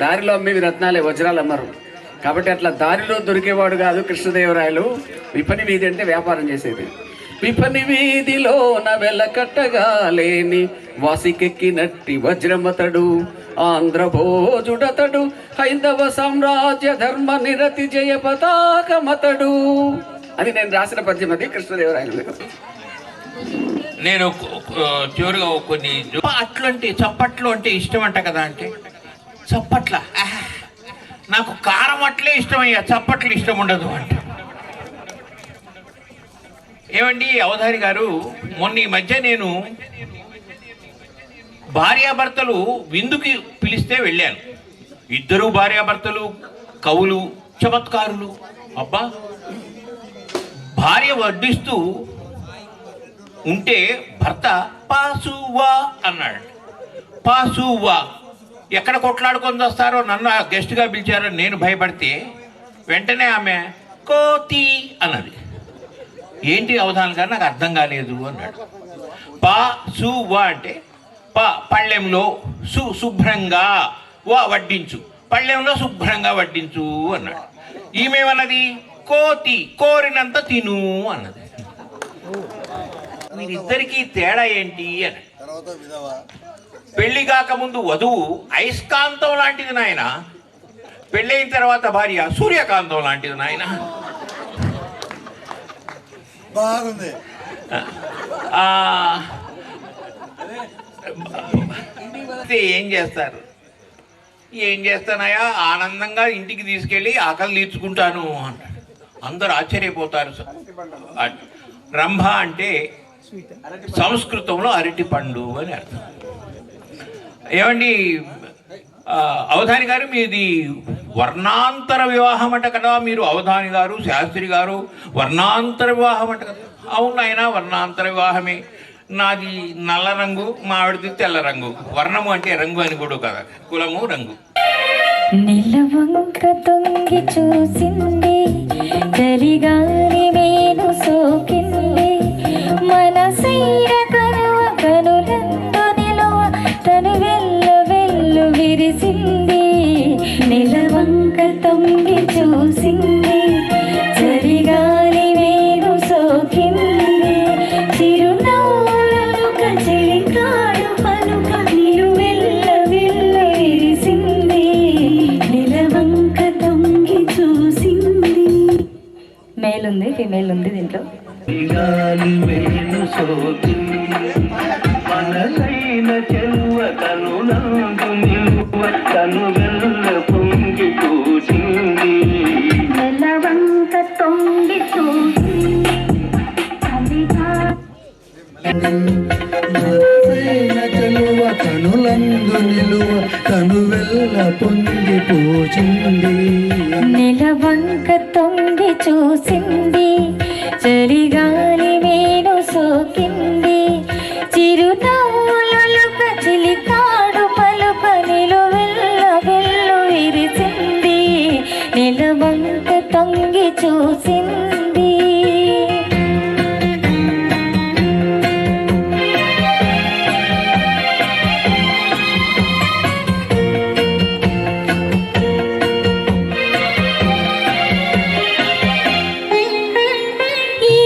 దారిలో అమ్మేవి రత్నాలే, వజ్రాలు అమ్మరు. కాబట్టి అట్లా దారిలో దొరికేవాడు కాదు కృష్ణదేవరాయలు. విపణి వీధి అంటే వ్యాపారం చేసేది. విపణి వీధిలో వెలకట్టగా లేని వాసికెక్కినట్టి వజ్రమతడు ఆంధ్రభోజుడతడు హైందవ సామ్రాజ్య ధర్మ నిరతి జయ పతాకమతడు అని నేను రాసిన పద్యం అది కృష్ణదేవరాయలు. నేను చివరిగా కొన్ని అట్లాంటి చప్పట్లు అంటే ఇష్టం అంట కదా, అంటే చప్పట్ల నాకు కారం అట్లే ఇష్టమయ్యా, చప్పట్లు ఇష్టం ఉండదు అంట. ఏమండి అవధారి గారు, మొన్న ఈ మధ్య నేను భార్యాభర్తలు విందుకి పిలిస్తే వెళ్ళాను. ఇద్దరు భార్యాభర్తలు కవులు, చమత్కారులు. అబ్బా, భార్య వడ్డిస్తూ ఉంటే భర్త పాసువా అన్నాడు. పాసువా ఎక్కడ కొట్లాడుకొని వస్తారో, నన్ను గెస్ట్గా పిలిచారో నేను భయపడితే వెంటనే ఆమె కోతి అన్నది. ఏంటి అవధానం గారు, నాకు అర్థం కాలేదు అన్నాడు. పాసువా అంటే పళ్ళెంలో శుభ్రంగా వడ్డించు, పళ్ళెంలో శుభ్రంగా వడ్డించు అన్నాడు. ఈమెమన్నది కోతి కోరినంత తిను అన్నది. మీరిద్దరికీ తేడా ఏంటి అని. పెళ్లి కాకముందు వధువు అయస్కాంతం లాంటిది నాయన, పెళ్ళైన తర్వాత భార్య సూర్యకాంతం లాంటిది నాయన. బాగుంది. ఏం చేస్తారు? ఏం చేస్తానయా, ఆనందంగా ఇంటికి తీసుకెళ్ళి ఆకలి తీర్చుకుంటాను అన్నాడు. అందరూ ఆశ్చర్యపోతారు. రంభ అంటే సంస్కృతంలో అరటి పండు అని అర్థం. ఏమండి అవధాని గారు, మీది వర్ణాంతర వివాహం అంట కదా. మీరు అవధాని గారు, శాస్త్రి గారు వర్ణాంతర వివాహం అంట కదా. అవును ఆయన, వర్ణాంతర వివాహమే. నాది నల్ల రంగు, మా ఆవిడది తెల్ల రంగు. వర్ణము అంటే రంగు అని కూడా కదా, కులము రంగు. నిలవంక తొంగి చూసింది, చలిగాలి వేణు సోకింది, మనసైన కనువ కనులందు నిలువ తను వెల్ల వెల్లు విరిసింది. నిలవంక తొంగి చూసింది, చలిగాలి వేణు సోకింది, చిరునవ్వులను కచిలికాడు పలుక నిలువెల్ల వెల్ల విరిసింది. నిలవంక తొంగి చూసింది. మేల్ ఉంది, ఫీమేల్ ఉంది దీంట్లో. మనసైన చెరువ కనులందు నిలువ తను వెల్ల పొంగి చూసింది. నిలవంక తొంగి చూసింది, చెలువ కనులందు నిలువ తను వెల్ల పొంగి పూచింది. నిలవంక తొంగి చూసింది, చలిగాలి వేణు సోకింది, చిరునవ్వులలో చిలికాడు పలుక నిలువెల్ల వెల్లు విరిసింది. నిలవంక తొంగి చూసింది. ఈ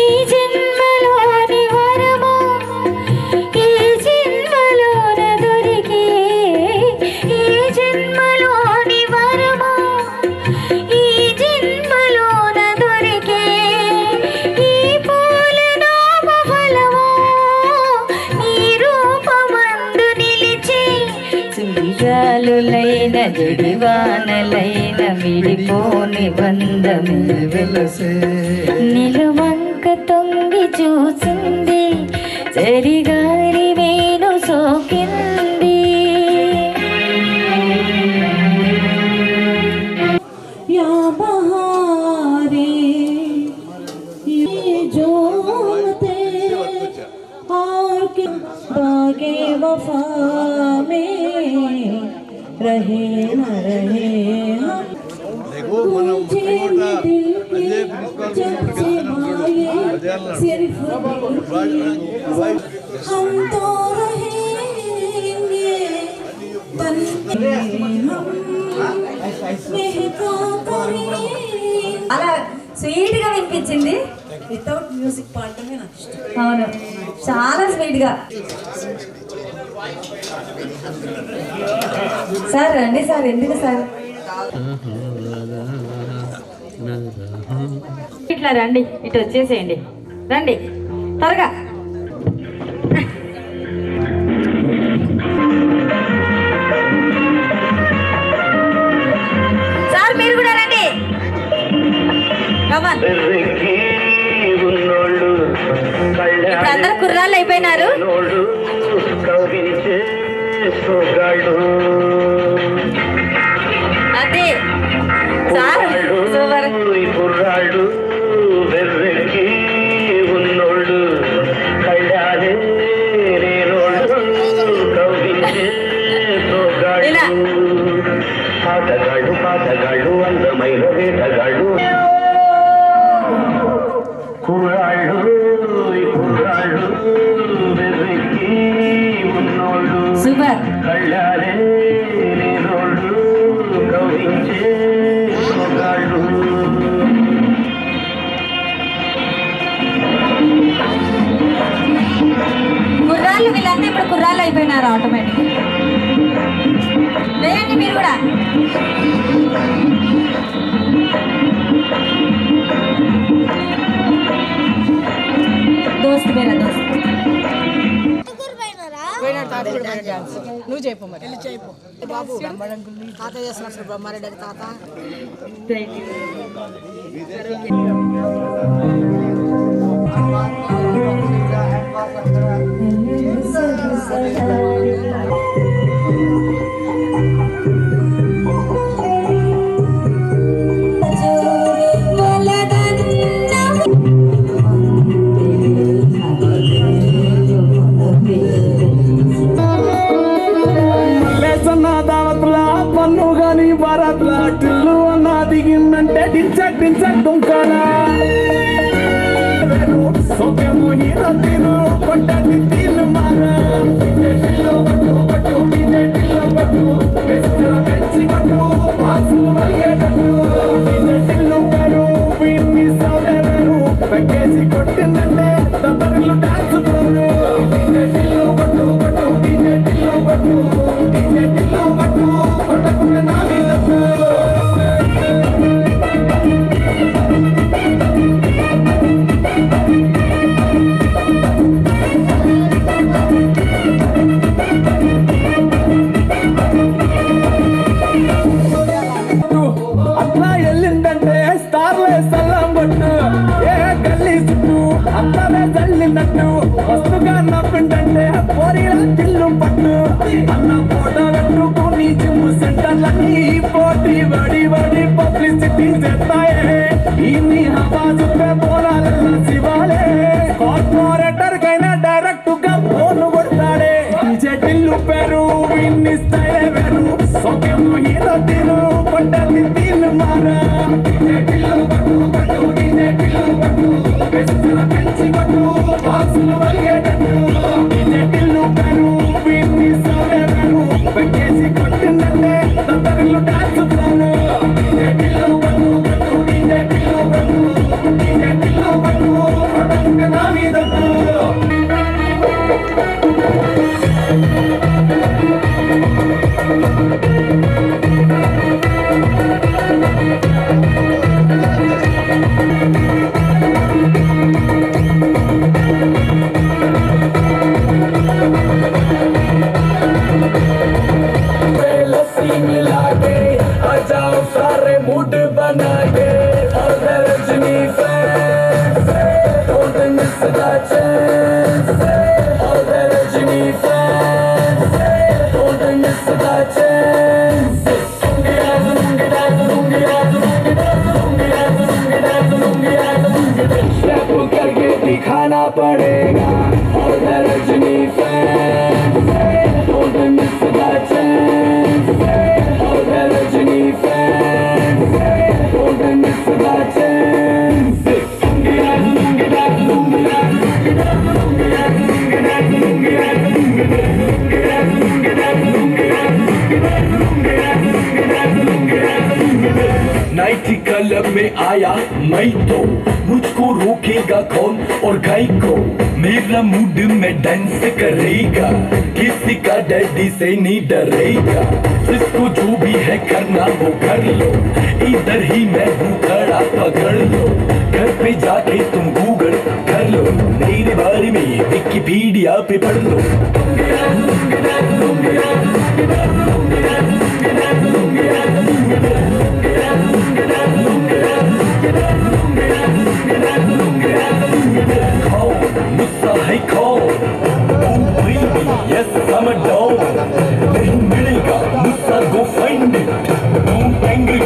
జడివానలైన విడిపోని బంధమే వెలసే నిలువంక తొంగి చూసింది సరిగారి వేణు సోకింది या बहारे ये जोते और के बागे वफा में रहे न रहे हम तुझे दिल के जब से माये सिर्फ हम तो रहेंगे बन हम అలా స్వీట్ గా వినిపించింది వితౌట్ మ్యూజిక్ పాడటమే నాకు ఇష్టం. అవును చాలా స్వీట్ గా. సార్ రండి సార్, ఎందుకు సార్ ఇట్లా రండి, ఇటు వచ్చేసేయండి, రండి త్వరగా. సార్ మీరు కూడా రండి. ఇప్పుడు అందరు కుర్రాళ్ళు అయిపోయినారు. అదే సార్ సూపర్. కుర్రాళ్ళు వెర్రెక్కి ఉన్నోళ్ళు కళ్ళాలే రేనోళ్ళు కవించే పాతగాళ్ళు పాతగాళ్ళు అందమైన వేటగాళ్ళు కుర్రాళ్ళు కుర్రాళ్ళు వెర్రెక్కి ఉన్నోళ్ళు సూపర్. కళ్ళాలే రేనోళ్ళు కవించే సొగాళ్ళు. కుర్రాళ్ళు వీళ్ళంతా ఇప్పుడు కుర్రాళ్ళు అయిపోయినారు ఆటోమేటిక్. వేయండి మీరు కూడా. దోస్త్ మేరా దోస్త్. నువ్వు చెప్పు మరి చెప్పు బాబు. తాత చేస్తున్నారు బ్రహ్మారెడ్డి తాత. పన్ను గాని భారత్లా టిల్లు అన్న దిగిందంటే టించక్ టించక్ దుంకాలా సోకేమో హీరో తీరు కొట్టని తీరు మారా టిల్లు పట్టు పట్టు టిల్లు పట్టు పెంచి పట్టు పాసులు వల్గేటట్టు టిల్లు గారు వీన్ని సౌదరు పెంచేసి కొట్టిందంటే తప్పలు డాన్స్ పోరు టిల్లు పట్టు పట్టు టిల్లు పట్టు టిల్లు పట్టు కొట్టకుండా నా మీద అట్లా వెళ్ళిందంటే స్టార్లే సల్లం పట్టు ఏ గల్లీ చుట్టూ అత్తనే చల్లినట్టు వస్తుగా నవ్విందంటే పోరీలా తిల్లు పట్టు అన్న ఫోటో పెట్టుకుని జిమ్ సెంటర్లన్నీ పోటీ వడి వడి పబ్లిసిటీ చేస్తాయే ఇన్ని హవా చూపే పోరాలన్న శివాలే కార్పొరేటర్ కైనా డైరెక్ట్ గా ఫోన్ కొడతాడే టిల్లు పేరు విన్ని స్టైల్ వేరు సోకేమో హీరో తీరు కొట్టని తీరు మారా టిల్లు పట్టు పట్టు టిల్లు పట్టు పెంచి పట్టు పాసులు వల్గేటట్టు టిల్లు పేరు విన్ని స్టైల్ వేరు పెంచేసి కొట్టిందంటే తత్తరిల్లు డాన్స్ పోరు టిల్లు పట్టు పట్టు టిల్లు పట్టు కొట్టకుండా నా మీద all the Rajini fans, don't miss that chance. All the Rajini fans, don't miss that chance. Night club में आया मैं तो मुझको रोकेगा कौन और गाय को मेरा मूड में डांस करेगा किसी का डैडी से नहीं डरेगा इसको जो भी है करना वो कर लो इधर ही मैं हूँ खड़ा पकड़ लो घर पे जाके तुम गूगल कर लो मेरे बारे में विकिपीडिया पे पढ़ लो मुस्सा है कौन यस I'm a dog नहीं मिलेगा मुस्सा go find it don't angry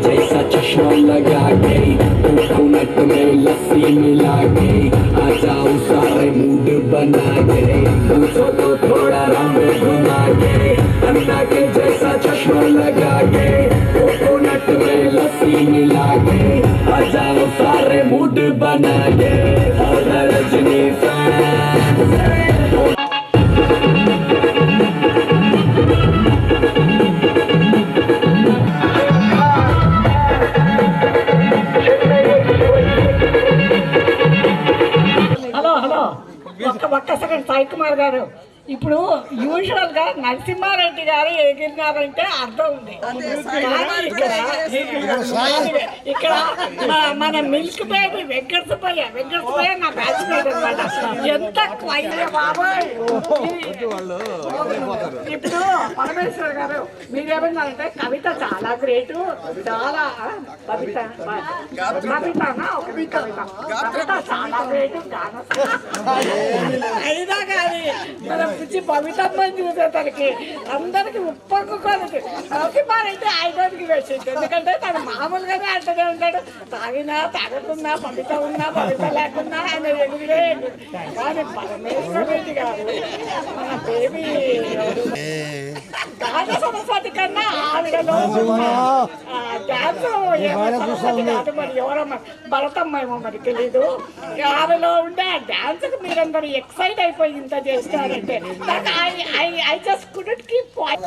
जैसा चश्मा लगा के कोकोनट में लस्सी मिला के आ जाओ सारे मूड बना के पूछो तो थोड़ा रंग घुमा के अन्ना के जैसा चश्मा लगा के कोकोनट में लस्सी मिला के आ जाओ सारे मूड बना के और रजनी హలో హలో ఒక్క సెకండ్ సాయి కుమార్ గారు ఇప్పుడు యూజువల్ గా నరసింహారెడ్డి గారు ఎగిరినారంటే అర్థం ఉంది ఇక్కడ మన మిల్క్ బేబీ వెంకటసుబ్బయ్య నా బ్యాచ్ మేట్ అనమాట ఎంత బాబాయ్ ఇప్పుడు పరమేశ్వర్ గారు మీరేమన్నారంటే కవిత చాలా గ్రేటు చాలా కవిత చాలా గ్రేటు అయినా కానీ మనం పిచ్చి పవిత్రమని చూసేసరికి అందరికి ఉప్పొంగుకోలేదు నరసింహారెడ్డి ఐదానికి వేసింది ఎందుకంటే తను మామూలుగానే అంటూనే ఉంటాడు తాగినా తాగకున్నా పవిత ఉన్నా పవిత లేకున్నా ఆయన ఎదురే కానీ పరమేశ్వర రెడ్డి గారు మన బేబీ గాన సరస్వతి కన్నా ఆవిడలో డాన్స్ సరస్వతి కాదు మరి ఎవరమ్మ భరతమ్మ ఏమో మరి తెలీదు ఆవిడలో ఉండే ఆ డాన్స్కి మీరందరూ ఎక్సైట్ అయిపోయి ఇంత చేస్తారంటే I just couldn't keep quiet.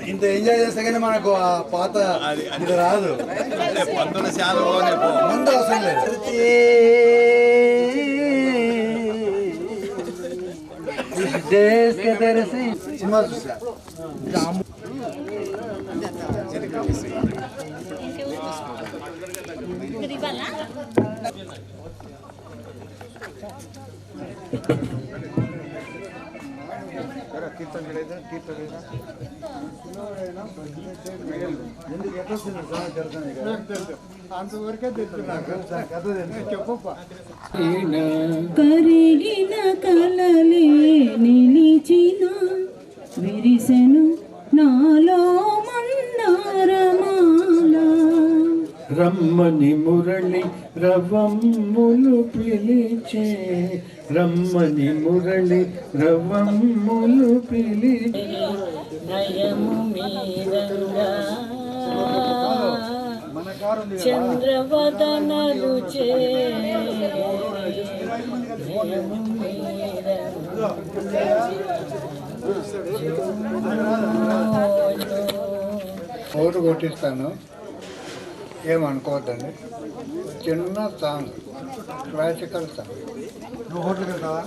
ఇంత ఎంజాయ్ చేస్తే కానీ మనకు ఆ పాత ఇది రాదు ముందు అవసరం లేదు సినిమా చూసా అంతవరకే చెప్పప్ప కరిగిన కలలే నిలిచిన విరిసెను నాలో మందారమాల రమ్మని మురళి రవమ్ములు పిలిచే రమ్మని మురళి రవమ్ములు పిలిచే నయము మీరంగా చంద్రవదనలు చే ఓటు కొట్టిస్తాను ఏమనుకోవద్దండి చిన్న సాంగ్ క్లాసికల్ సాంగ్ నువ్వు ఓట్లు పెడతావా